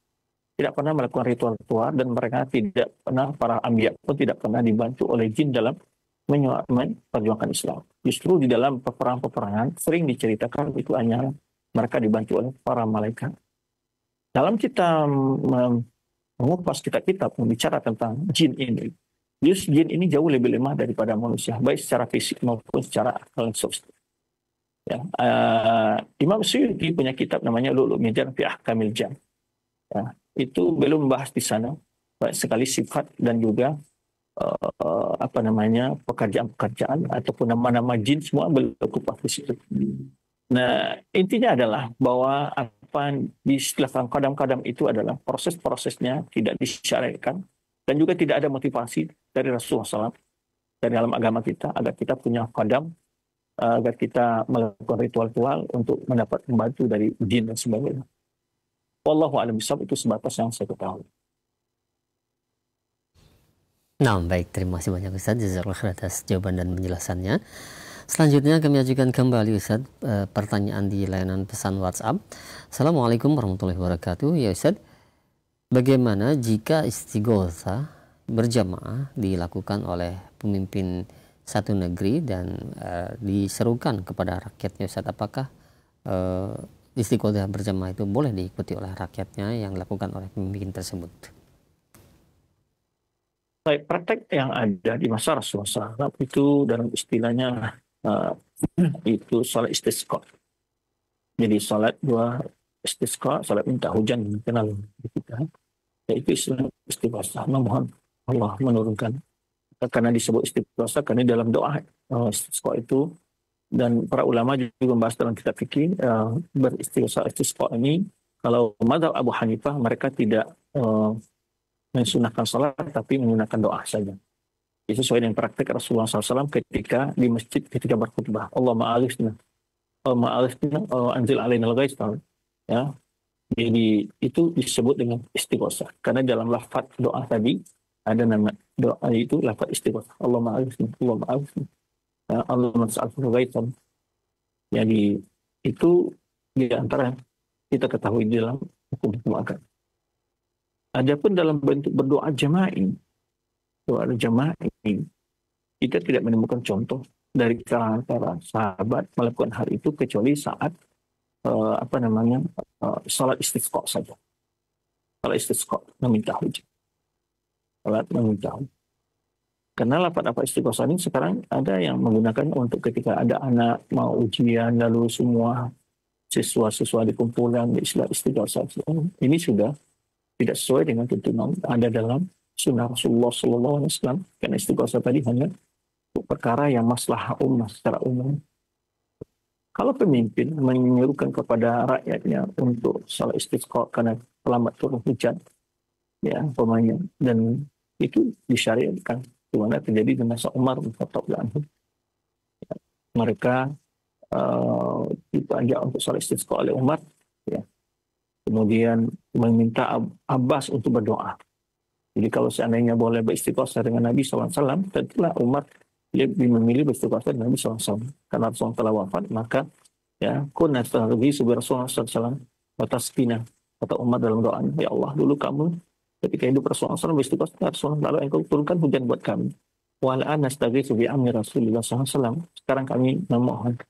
tidak pernah melakukan ritual-ritual, dan mereka tidak pernah, para anbiya pun tidak pernah dibantu oleh jin dalam memperjuangkan Islam. Justru di dalam peperangan sering diceritakan itu hanya mereka dibantu oleh para malaikat. Dalam kita mengupas kitab-kitab membicara tentang jin ini, justru jin ini jauh lebih lemah daripada manusia, baik secara fisik maupun secara akal dan substansi. Ya, Imam Suyuti punya kitab namanya Lu'lu' Marjan fi Ahkamil Jan. Ya, itu belum membahas di sana baik sekali sifat dan juga pekerjaan-pekerjaan ataupun nama-nama jin, semua belum kupas di situ. Nah, intinya adalah bahwa apa yang diistilahkan kadam-kadam itu adalah proses-prosesnya tidak disyariatkan dan juga tidak ada motivasi dari Rasulullah SAW dari dalam agama kita agar kita punya kadam, agar kita melakukan ritual-ritual untuk mendapat membantu dari jin dan sebagainya. Wallahu a'lam bishawab, itu sebatas yang saya ketahui. Nah, baik, terima kasih banyak Ustaz, jazakallahu khair atas jawaban dan penjelasannya. Selanjutnya kami ajukan kembali Ustaz pertanyaan di layanan pesan WhatsApp. Assalamualaikum warahmatullahi wabarakatuh. Ya Ustaz, bagaimana jika istighotsah berjamaah dilakukan oleh pemimpin satu negeri dan diserukan kepada rakyatnya Ustaz? Apakah istighotsah berjamaah itu boleh diikuti oleh rakyatnya yang dilakukan oleh pemimpin tersebut? Baik, praktek yang ada di masa Rasulullah SAW itu dalam istilahnya itu salat istisqa. Jadi salat 2 istisqa, salat minta hujan dikenal di kita. Yaitu istilah istighotsah, memohon Allah menurunkan. Karena disebut istighotsah karena dalam doa istisqa itu, dan para ulama juga membahas dalam kitab fikih beristighotsah istisqa ini, kalau mazhab Abu Hanifah mereka tidak mensunahkan salat tapi menggunakan doa saja. Itu sesuai dengan praktek Rasulullah SAW ketika di masjid ketika berkhutbah. Allahumma a'alifna anzil alaina al-ghais. Ya. Jadi itu disebut dengan istighotsah karena dalam lafaz doa tadi ada nama doa itu lafaz istighotsah. Allahumma a'alifna, Allahumma as'alna al-ghais. Jadi itu di antara kita ketahui di dalam hukum agama. Adapun dalam bentuk berdoa jama'i, doa jama'i, kita tidak menemukan contoh dari kalangan para sahabat melakukan hal itu kecuali saat salat istisqa saja. Salat istisqa meminta hujan. salat meminta. Karena lafaz istighosah ini sekarang ada yang menggunakan untuk ketika ada anak mau ujian, lalu semua siswa-siswa dikumpulkan di istilah istighosah. Ini sudah tidak sesuai dengan tuntunan ada dalam sunnah Rasulullah SAW. Karena istighosah tadi hanya untuk perkara yang maslahah ummah secara umum. Kalau pemimpin menyuruhkan kepada rakyatnya untuk salat istisqa karena terlambat turun hujan, ya umpamanya, dan itu disyariatkan, di mana terjadi di masa Umar bin Khattab. Mereka diajak untuk salat istisqa oleh Umar, ya. Kemudian meminta Abbas untuk berdoa. Jadi kalau seandainya boleh beristighosah dengan Nabi SAW, tentulah Umar lebih memilih beristighosah dengan Nabi SAW. Karena Rasulullah telah wafat, maka ya kunna nastaghiitsu bi Rasulullah SAW wa tasqina. Kata Umar dalam doanya, ya Allah, dulu kamu ketika hidup Rasulullah SAW beristighosah, Rasulullah, lalu engkau turunkan hujan buat kami. Wa al'an nastaghiitsu bi amri Rasulullah SAW. Sekarang kami memohon,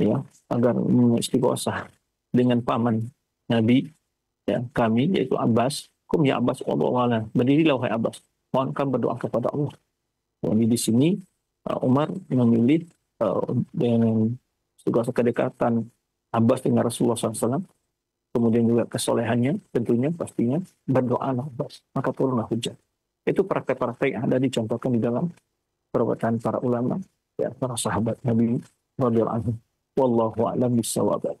ya, agar istighosah dengan paman Nabi, ya, kami, yaitu Abbas. Kum ya Abbas, Allah, berdirilah wahai Abbas, mohonkan berdoa kepada Allah. Jadi di sini Umar memilih dengan segala kedekatan Abbas dengan Rasulullah SAW, kemudian juga kesolehannya, tentunya pastinya berdoalah Abbas, maka turunlah hujan. Itu praktek-praktek yang ada dicontohkan di dalam perbuatan para ulama, ya, para sahabat Nabi radhiyallahu anhu. Wallahu a'lam bishawab.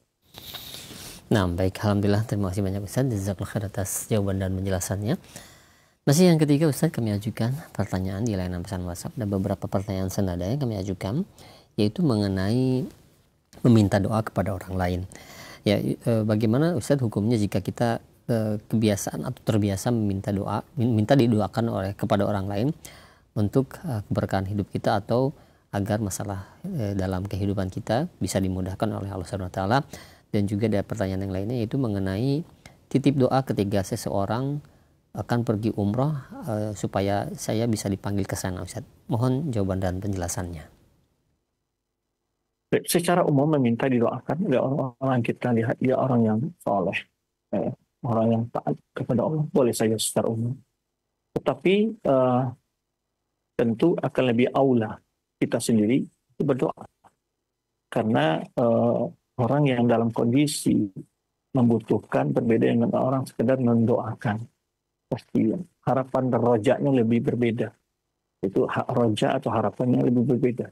Nah, baik, alhamdulillah, terima kasih banyak Ustaz, jazakallahu khair atas jawaban dan penjelasannya. Masih yang ketiga Ustaz, kami ajukan pertanyaan di layanan pesan WhatsApp. Ada beberapa pertanyaan senada yang kami ajukan, yaitu mengenai meminta doa kepada orang lain. Ya, bagaimana Ustaz hukumnya jika kita kebiasaan atau terbiasa minta didoakan kepada orang lain untuk keberkahan hidup kita atau agar masalah dalam kehidupan kita bisa dimudahkan oleh Allah Subhanahu wa taala. Dan juga ada pertanyaan yang lainnya, yaitu mengenai titip doa ketika seseorang akan pergi umroh supaya saya bisa dipanggil ke sana, Ustaz. Mohon jawaban dan penjelasannya. Secara umum meminta didoakan oleh orang kita lihat dia orang yang soleh, orang yang taat kepada Allah, boleh saja secara umum. Tetapi tentu akan lebih aula kita sendiri berdoa, karena orang yang dalam kondisi membutuhkan berbeda dengan orang sekedar mendoakan. Pasti harapan dan rojaknya lebih berbeda. Itu roja atau harapannya lebih berbeda.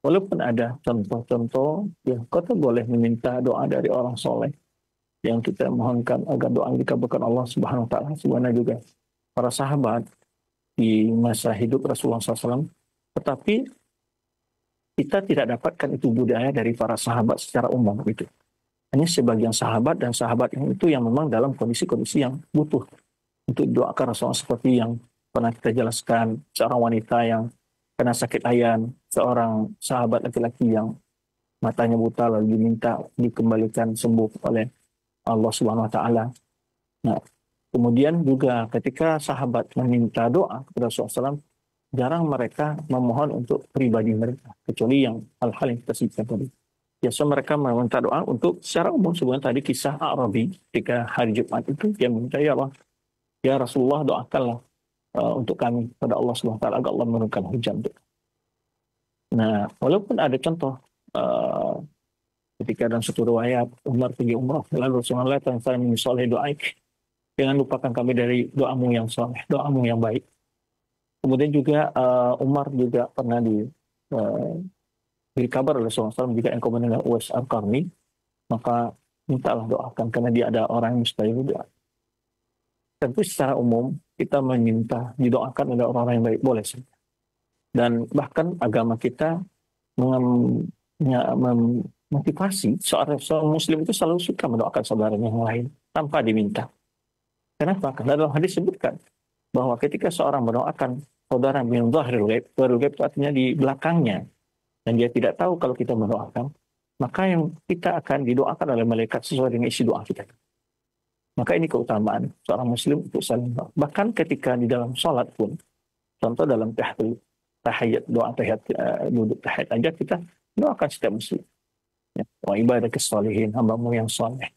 Walaupun ada contoh-contoh yang kita boleh meminta doa dari orang soleh, yang kita mohonkan agar doa dikabulkan Allah Subhanahu wa taala. Sebenarnya juga para sahabat di masa hidup Rasulullah SAW, tetapi kita tidak dapatkan itu budaya dari para sahabat secara umum itu. Hanya sebagian sahabat dan sahabat yang itu yang memang dalam kondisi-kondisi yang butuh untuk doakan Rasulullah, seperti yang pernah kita jelaskan, seorang wanita yang kena sakit ayan, seorang sahabat laki-laki yang matanya buta lalu diminta dikembalikan sembuh oleh Allah Subhanahu wa taala. Nah, kemudian juga ketika sahabat meminta doa kepada Rasulullah SAW, jarang mereka memohon untuk pribadi mereka, kecuali yang hal-hal yang kita sebutkan tadi. Biasa mereka meminta doa untuk secara umum. Sebenarnya tadi kisah Arabi ketika hari Jumat itu, dia meminta, ya Allah, ya Rasulullah, doakanlah untuk kami pada Allah SWT agar Allah menurunkan hujan. Nah, walaupun ada contoh ketika dalam satu riwayat Umar pergi umrah, lalu Rasulullah SAW menyusul doaik, jangan lupakan kami dari doamu yang soleh, doamu yang baik. Kemudian juga Umar juga pernah diberi kabar oleh Rasulullah SAW, jika engkau mendengar Uwais Al-Qarni, maka mintalah doakan, karena dia ada orang yang mustahil doa. Tentu secara umum kita meminta didoakan oleh orang-orang yang baik, boleh saja. Dan bahkan agama kita memotivasi seorang muslim itu selalu suka mendoakan saudaranya yang lain tanpa diminta. Kenapa? Karena dalam hadis disebutkan bahwa ketika seorang mendoakan saudara min dhahril ghaib, dhahril ghaib itu artinya di belakangnya, dan dia tidak tahu kalau kita mendoakan, maka yang kita akan didoakan oleh malaikat sesuai dengan isi doa kita. Maka ini keutamaan seorang muslim untuk saling doa. Bahkan ketika di dalam sholat pun, contoh dalam tahiyat, doa tahiyat, duduk tahiyat aja kita doakan setiap muslim. Ya, wa ibadah kesolihin, hambamu yang soleh.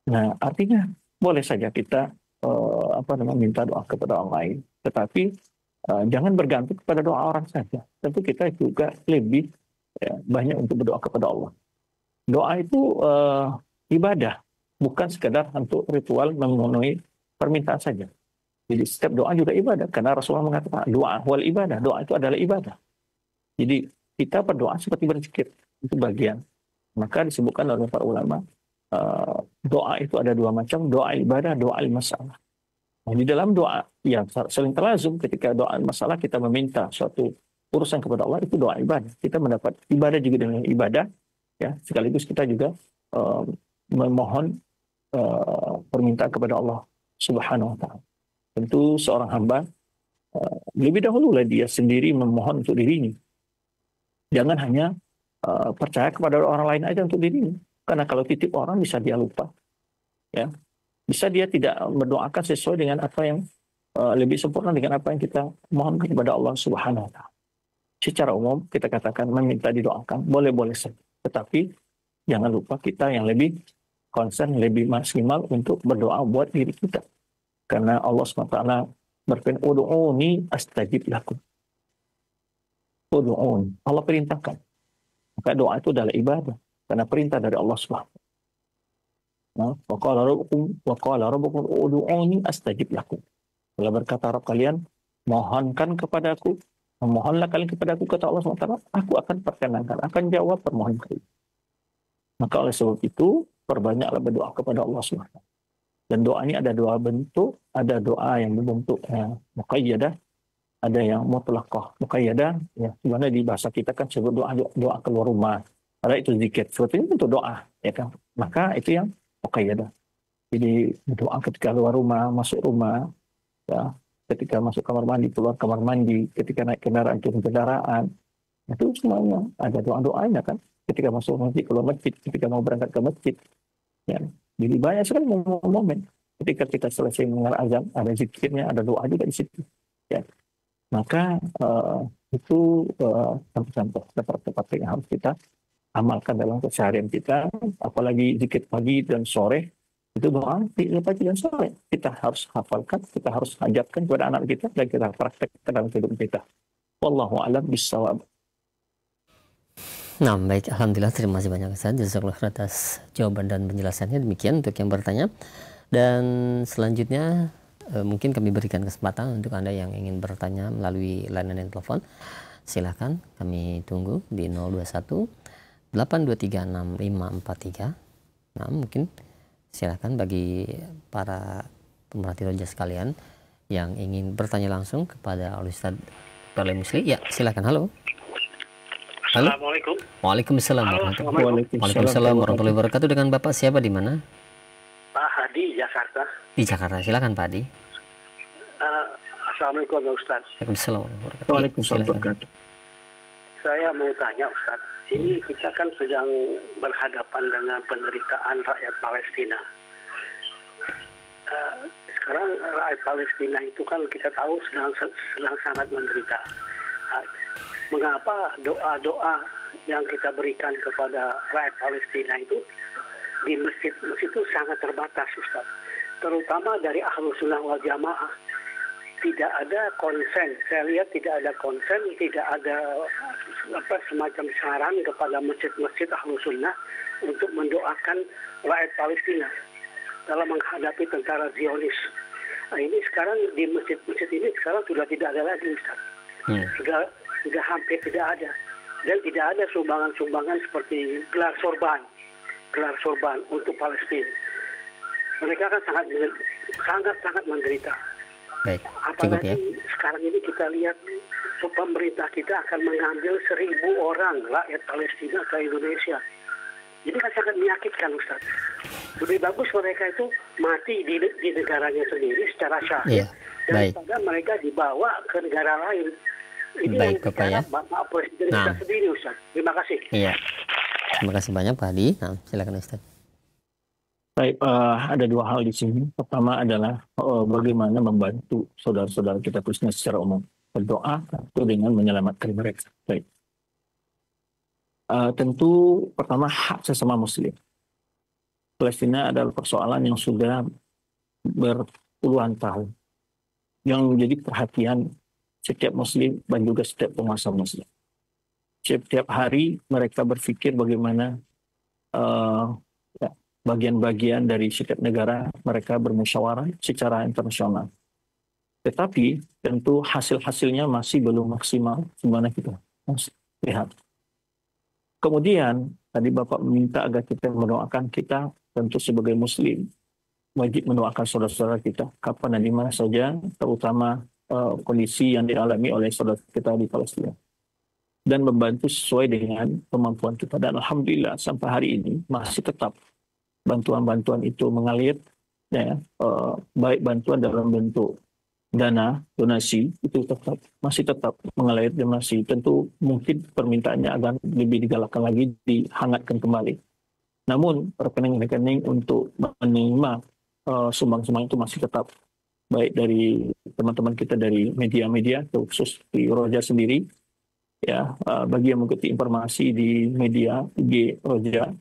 Nah, artinya boleh saja kita minta doa kepada orang lain. Tetapi jangan bergantung kepada doa orang saja. Tentu kita juga lebih banyak untuk berdoa kepada Allah. Doa itu ibadah, bukan sekadar untuk ritual memenuhi permintaan saja. Jadi setiap doa juga ibadah, karena Rasulullah mengatakan doa wal ibadah, doa itu adalah ibadah. Jadi kita berdoa seperti berzikir, itu bagian. Maka disebutkan oleh para ulama, doa itu ada dua macam, doa ibadah, doa masalah. Nah, di dalam doa yang saling terlazum, ketika doa masalah kita meminta suatu urusan kepada Allah, itu doa ibadah. Kita mendapat ibadah juga dengan ibadah, ya, sekaligus kita juga memohon permintaan kepada Allah Subhanahu wa Ta'ala. Tentu seorang hamba lebih dahulu lah dia sendiri memohon untuk dirinya. Jangan hanya percaya kepada orang lain aja untuk dirinya, karena kalau titip orang bisa dia lupa, ya, bisa dia tidak berdoakan sesuai dengan apa yang lebih sempurna dengan apa yang kita mohon kepada Allah Subhanahu wa Ta'ala. Secara umum kita katakan meminta didoakan boleh-boleh saja, tetapi jangan lupa kita yang lebih concern, lebih maksimal untuk berdoa buat diri kita. Karena Allah SWT berfirman, "Ud'uni astajib lakum." Ud'uni. Allah perintahkan. Maka doa itu adalah ibadah. Karena perintah dari Allah SWT. Wa qala rabbukum ud'uni astajib lakum. Allah berkata, Rabb kalian, mohonkan kepadaku. Memohonlah kalian kepadaku, kata Allah SWT. Aku akan perkenankan, akan jawab permohonan kalian. Maka oleh sebab itu, perbanyaklah berdoa kepada Allah SWT. Dan doa ini ada dua bentuk, ada doa yang berbentuk muqayyadah, ada yang mutlaqah. Muqayyadah, ya, sebenarnya di bahasa kita kan sebut doa keluar rumah. Ada itu zikir, seperti ini bentuk doa, ya kan. Maka itu yang muqayyadah. Jadi doa ketika keluar rumah, masuk rumah, ya, ketika masuk kamar mandi, keluar kamar mandi, ketika naik kendaraan, turun kendaraan, itu semuanya ada doa-doanya kan. Ketika masuk masjid, keluar masjid, ketika mau berangkat ke masjid, ya. Jadi banyak sekali momen ketika kita selesai mendengar azan, ada zikirnya, ada doa juga di situ. Ya. Maka itu contoh-contoh seperti yang harus kita amalkan dalam keseharian kita, apalagi zikir pagi dan sore, itu doa pagi dan sore. Kita harus hafalkan, kita harus ajarkan kepada anak kita, dan kita praktekkan dalam kehidupan kita. Wallahu a'lam bishawab. Nah, baik, alhamdulillah, terima kasih banyak Ustaz. Jazakallah atas jawaban dan penjelasannya. Demikian untuk yang bertanya. Dan selanjutnya mungkin kami berikan kesempatan untuk Anda yang ingin bertanya melalui layanan telepon. Silahkan kami tunggu di 021 823 6543. Nah, mungkin silahkan bagi para pemerhati roja sekalian yang ingin bertanya langsung kepada Ustaz Dr. Musli. Ya, silahkan. Halo. Halo. Assalamualaikum. Waalaikumsalam. Waalaikumsalam warahmatullahi wabarakatuh. Dengan Bapak siapa di mana? Pak Hadi, Jakarta. Di Jakarta. Silakan Pak Hadi. Assalamualaikum Ustaz. Waalaikumsalam warahmatullahi wabarakatuh. Waalaikumsalam wabarakatuh. Saya mau tanya Ustaz. Ini kita kan sedang berhadapan dengan penderitaan rakyat Palestina. Sekarang rakyat Palestina itu kan kita tahu sedang sangat menderita. Mengapa doa-doa yang kita berikan kepada rakyat Palestina itu di masjid itu sangat terbatas, Ustaz. Terutama dari Ahlus Sunnah wal Jamaah. Tidak ada konsen. Saya lihat tidak ada konsen, tidak ada semacam saran kepada masjid-masjid Ahlus Sunnah untuk mendoakan rakyat Palestina dalam menghadapi tentara Zionis. Nah, ini sekarang di masjid-masjid ini sekarang sudah tidak ada lagi, Ustaz. Sudah hampir tidak ada, dan tidak ada sumbangan-sumbangan seperti gelar sorban untuk Palestina. Mereka kan sangat menderita. Baik, apalagi cukup ya. Sekarang ini kita lihat pemerintah kita akan mengambil 1.000 orang rakyat Palestina ke Indonesia. Ini kan sangat menyakitkan, Ustaz. Lebih bagus mereka itu mati di negaranya sendiri secara syahid, daripada mereka dibawa ke negara lain. Ini baik, Bapak ya. Bapak Presiden kita sendiri, Ustaz. Terima kasih. Iya. Terima kasih banyak Pak Hadi. Nah, silakan Ustaz. Baik, ada dua hal di sini. Pertama adalah bagaimana membantu saudara-saudara kita khususnya secara umum berdoa itu dengan menyelamatkan mereka. Baik. Tentu pertama hak sesama Muslim. Palestina adalah persoalan yang sudah puluhan tahun yang menjadi perhatian setiap Muslim dan juga setiap penguasa Muslim. Setiap hari mereka berpikir bagaimana ya, bagian-bagian dari setiap negara mereka bermusyawarah secara internasional. Tetapi tentu hasil-hasilnya masih belum maksimal gimana kita lihat. Kemudian tadi Bapak meminta agar kita mendoakan, kita tentu sebagai Muslim wajib mendoakan saudara-saudara kita kapan dan di mana saja, terutama kondisi yang dialami oleh saudara kita di Palestina, dan membantu sesuai dengan kemampuan kita. Dan alhamdulillah sampai hari ini masih tetap bantuan-bantuan itu mengalir, ya, baik bantuan dalam bentuk dana, donasi, itu masih tetap mengalir dan masih tentu mungkin permintaannya agar lebih digalakkan lagi, dihangatkan kembali. Namun rekening-rekening untuk menerima sumbang-sumbang itu masih tetap, baik dari teman-teman kita dari media-media, khusus di Roja sendiri, ya, bagi yang mengikuti informasi di media IG Roja,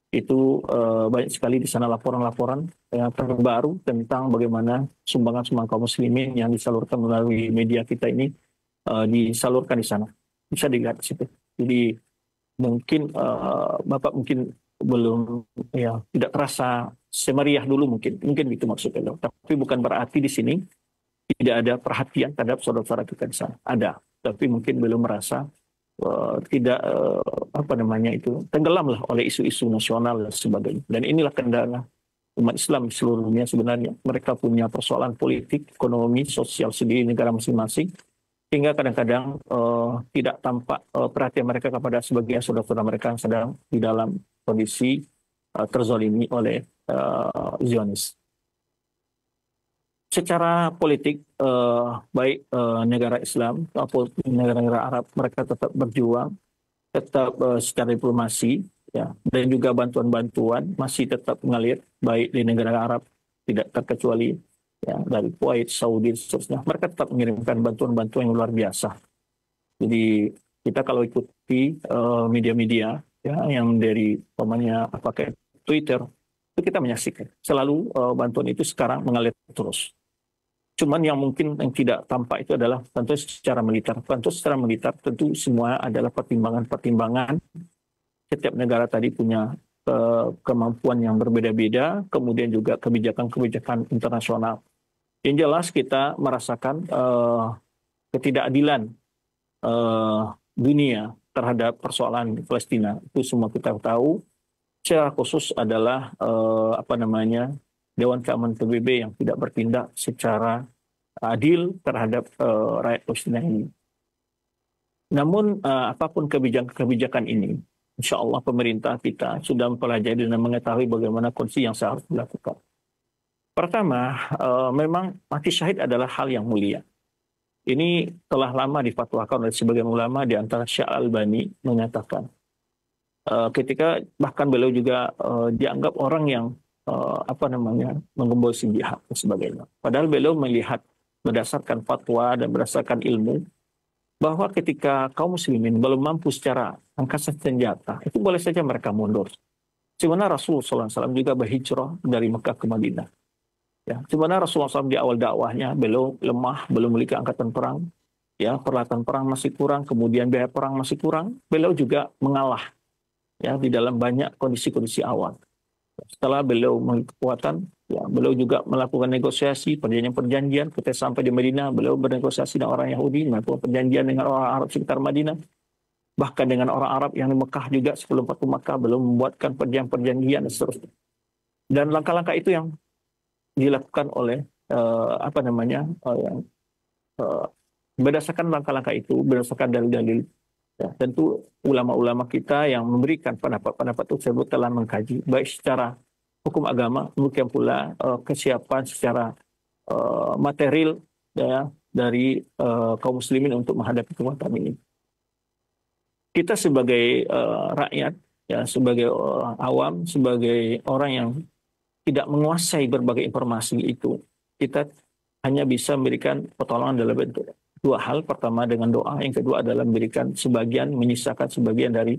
itu banyak sekali di sana laporan-laporan yang terbaru tentang bagaimana sumbangan-sumbangan kaum muslimin yang disalurkan melalui media kita ini disalurkan di sana. Bisa dilihat di situ. Jadi mungkin Bapak mungkin belum, ya, tidak terasa semeriah dulu mungkin itu maksudnya. Tapi bukan berarti di sini tidak ada perhatian terhadap saudara-saudara kita di sana. Ada, tapi mungkin belum merasa tidak tenggelamlah oleh isu-isu nasional dan sebagainya. Dan inilah kendala umat Islam di seluruh dunia sebenarnya. Mereka punya persoalan politik, ekonomi, sosial sendiri negara masing-masing, hingga kadang-kadang tidak tampak perhatian mereka kepada sebagian saudara-saudara mereka yang sedang di dalam kondisi terzalimi oleh Zionis. Secara politik, baik negara Islam maupun negara-negara Arab, mereka tetap berjuang, tetap secara diplomasi, ya, dan juga bantuan-bantuan masih tetap mengalir, baik di negara Arab, tidak terkecuali, ya, dari Kuwait, Saudi, seterusnya. Mereka tetap mengirimkan bantuan-bantuan yang luar biasa. Jadi kita kalau ikuti media-media, ya, yang dari pakai Twitter, itu kita menyaksikan selalu bantuan itu sekarang mengalir terus. Cuman yang mungkin yang tidak tampak itu adalah tentu secara militer. Tentu secara militer tentu semua adalah pertimbangan-pertimbangan. Setiap negara tadi punya kemampuan yang berbeda-beda, kemudian juga kebijakan-kebijakan internasional. Yang jelas kita merasakan ketidakadilan dunia terhadap persoalan Palestina. Itu semua kita tahu. Secara khusus adalah Dewan Keamanan PBB yang tidak bertindak secara adil terhadap rakyat Palestina ini. Namun apapun kebijakan ini, insya Allah pemerintah kita sudah mempelajari dan mengetahui bagaimana kondisi yang seharusnya dilakukan. Pertama, memang mati syahid adalah hal yang mulia. Ini telah lama difatwakan oleh sebagian ulama, di antara Syekh Al-Albani menyatakan, ketika bahkan beliau juga dianggap orang yang menggembosi jihad dan sebagainya. Padahal beliau melihat berdasarkan fatwa dan berdasarkan ilmu bahwa ketika kaum muslimin belum mampu secara angkatan senjata, itu boleh saja mereka mundur. Sebenarnya Rasulullah SAW juga berhijrah dari Mekah ke Madinah. Ya, sebenarnya Rasulullah SAW di awal dakwahnya beliau lemah, belum memiliki angkatan perang, ya, peralatan perang masih kurang, kemudian biaya perang masih kurang. Beliau juga mengalah, ya, di dalam banyak kondisi-kondisi awal. Setelah beliau memiliki kekuatan, ya, beliau juga melakukan negosiasi, perjanjian-perjanjian. Ketika sampai di Madinah, beliau bernegosiasi dengan orang Yahudi, melakukan perjanjian dengan orang Arab sekitar Madinah. Bahkan dengan orang Arab yang di Mekah juga, sebelum Fatu Mekah, beliau membuatkan perjanjian-perjanjian dan seterusnya. Dan langkah-langkah itu yang dilakukan oleh berdasarkan langkah-langkah itu, berdasarkan dalil-dalil. Ya, tentu ulama-ulama kita yang memberikan pendapat-pendapat tersebut telah mengkaji, baik secara hukum agama, demikian pula kesiapan secara material, ya, dari kaum muslimin untuk menghadapi kekuatan ini. Kita sebagai rakyat, ya, sebagai awam, sebagai orang yang tidak menguasai berbagai informasi itu, kita hanya bisa memberikan pertolongan dalam bentuk dua hal. Pertama dengan doa, yang kedua adalah memberikan sebagian, menyisakan sebagian dari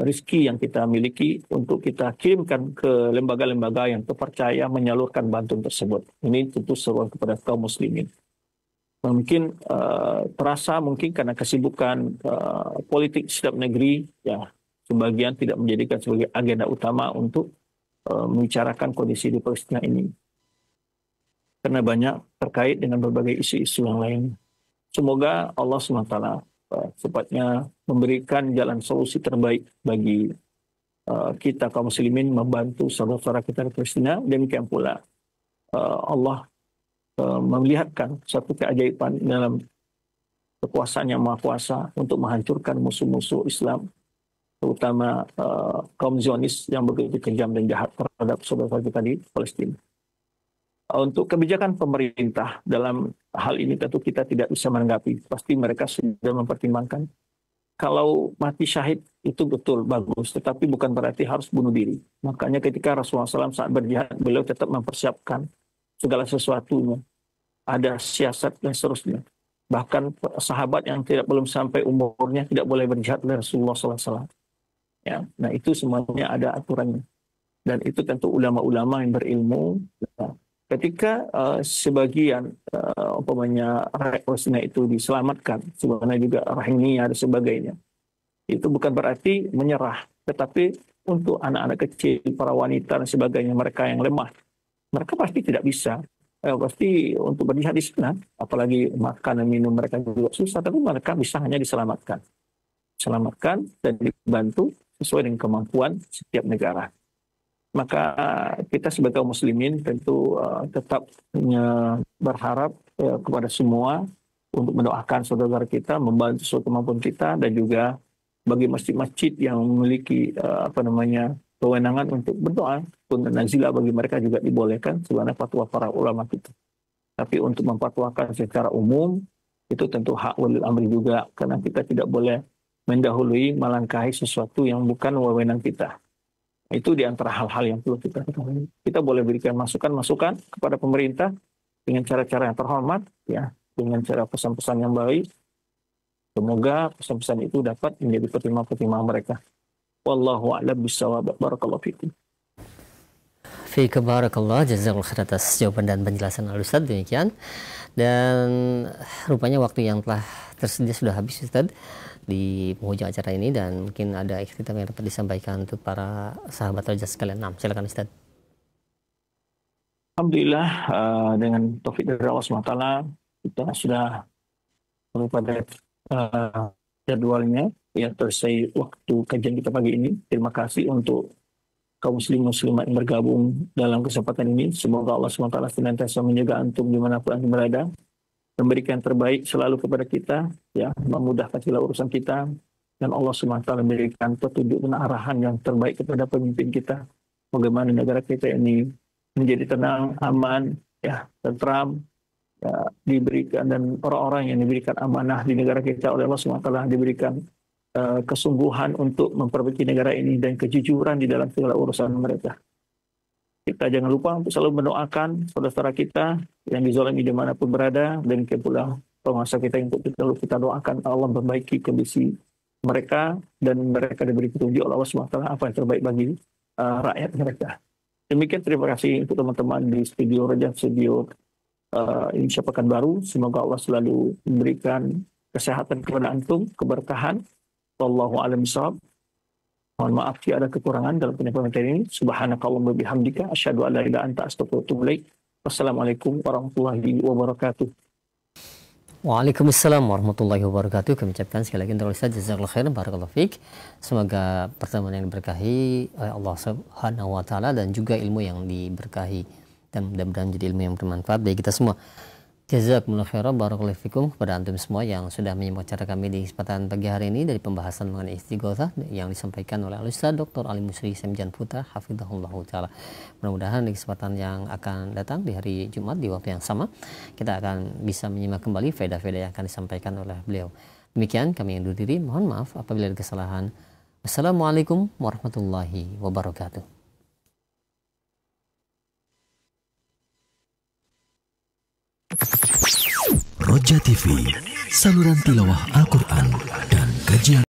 rizki yang kita miliki untuk kita kirimkan ke lembaga-lembaga yang terpercaya menyalurkan bantuan tersebut. Ini tentu seruan kepada kaum muslimin. Mungkin terasa mungkin karena kesibukan politik setiap negeri, ya sebagian tidak menjadikan sebagai agenda utama untuk membicarakan kondisi di Palestina ini. Karena banyak terkait dengan berbagai isu-isu yang lain. Semoga Allah SWT sepatnya memberikan jalan solusi terbaik bagi kita kaum muslimin membantu saudara-saudara kita di Palestina. Demikian pula Allah melihatkan satu keajaiban dalam kekuasaan yang maha kuasa untuk menghancurkan musuh-musuh Islam, terutama kaum Zionis yang begitu kejam dan jahat terhadap saudara kita di Palestina. Untuk kebijakan pemerintah dalam hal ini tentu kita tidak bisa menanggapi. Pasti mereka sudah mempertimbangkan. Kalau mati syahid itu betul, bagus. Tetapi bukan berarti harus bunuh diri. Makanya ketika Rasulullah SAW saat berjihad, beliau tetap mempersiapkan segala sesuatunya. Ada siasat dan seterusnya. Bahkan sahabat yang belum sampai umurnya tidak boleh berjihad oleh Rasulullah SAW. Ya, nah itu semuanya ada aturannya. Dan itu tentu ulama-ulama yang berilmu. Ya. Ketika sebagian rakyat Palestina itu diselamatkan, sebenarnya juga Rahimiyah dan sebagainya, itu bukan berarti menyerah, tetapi untuk anak-anak kecil, para wanita dan sebagainya, mereka yang lemah, mereka pasti tidak bisa, pasti untuk berjihad di sana, apalagi makan dan minum mereka juga susah, tapi mereka bisa hanya diselamatkan dan dibantu sesuai dengan kemampuan setiap negara. Maka kita sebagai kaum muslimin tentu tetap berharap kepada semua untuk mendoakan saudara kita, membantu sesuai kemampuan kita, dan juga bagi masjid-masjid yang memiliki kewenangan untuk berdoa, pun nazilah bagi mereka juga dibolehkan sebenarnya fatwa para ulama kita. Tapi untuk memfatwakan secara umum itu tentu hak walil amri juga, karena kita tidak boleh mendahului melangkahi sesuatu yang bukan wewenang kita. Itu di antara hal-hal yang perlu kita ketahui. Kita boleh berikan masukan-masukan kepada pemerintah dengan cara-cara yang terhormat, ya, dengan cara pesan-pesan yang baik. Semoga pesan-pesan itu dapat menjadi pertimbangan mereka. Wallahu a'lam bishawab. Barakallahu fikum. Fiik barakallah, jazakallahu khair atas jawaban dan penjelasan Al-Ustaz. Demikian. Dan rupanya waktu yang telah tersedia sudah habis, Ustaz, di penghujung acara ini, dan mungkin ada ikhtitam yang dapat disampaikan untuk para sahabat Raja sekalian. Nah, silakan Ustaz. Alhamdulillah, dengan taufik dari Allah SWT, kita sudah pada jadwalnya yang selesai waktu kajian kita pagi ini. Terima kasih untuk kaum muslim muslimat yang bergabung dalam kesempatan ini. Semoga Allah SWT senantiasa menjaga antum dimanapun antum berada, memberikan terbaik selalu kepada kita, ya, memudahkan segala urusan kita, dan Allah SWT memberikan petunjuk dan arahan yang terbaik kepada pemimpin kita, bagaimana negara kita ini menjadi tenang, aman, ya, tentram, ya, diberikan, dan orang-orang yang diberikan amanah di negara kita oleh Allah SWT diberikan kesungguhan untuk memperbaiki negara ini dan kejujuran di dalam segala urusan mereka. Kita jangan lupa untuk selalu mendoakan saudara-saudara kita yang dizalimi dimanapun berada, dan pula penguasa kita yang kita doakan Allah memperbaiki kondisi mereka, dan mereka diberi petunjuk oleh Allah SWT apa yang terbaik bagi rakyat mereka. Demikian, terima kasih untuk teman-teman di studio Raja, studio Indonesia Pekanbaru. Semoga Allah selalu memberikan kesehatan kepada antum, keberkahan. Wallahu a'lam bishawab. Mohon maaf jika ada kekurangan dalam penyampaian ini. Subhanakallahumma bihamdika asyhadu an la ilaha illa anta astaghfiruka wa atubu ilaik. Wassalamualaikum warahmatullahi wabarakatuh. Waalaikumsalam warahmatullahi wabarakatuh. Kami ucapkan sekali lagi untuk Ustaz, jazakallahu khairan, barakallahu fiik. Semoga pertemuan yang diberkahi oleh Allah Subhanahu wa taala dan juga ilmu yang diberkahi, dan mudah-mudahan menjadi ilmu yang bermanfaat bagi kita semua. Jazakumullahu khairan, barakallahu fikum kepada antum semua yang sudah menyimak acara kami di kesempatan pagi hari ini dari pembahasan mengenai istighotsah yang disampaikan oleh Al-Ustaz Dr. Ali Musri Semjan Putra hafizahullah taala. Mudah-mudahan di kesempatan yang akan datang di hari Jumat di waktu yang sama kita akan bisa menyimak kembali faedah-faedah yang akan disampaikan oleh beliau. Demikian kami undur diri, mohon maaf apabila ada kesalahan. Wassalamualaikum warahmatullahi wabarakatuh. Roja TV, saluran tilawah Al-Quran dan kajian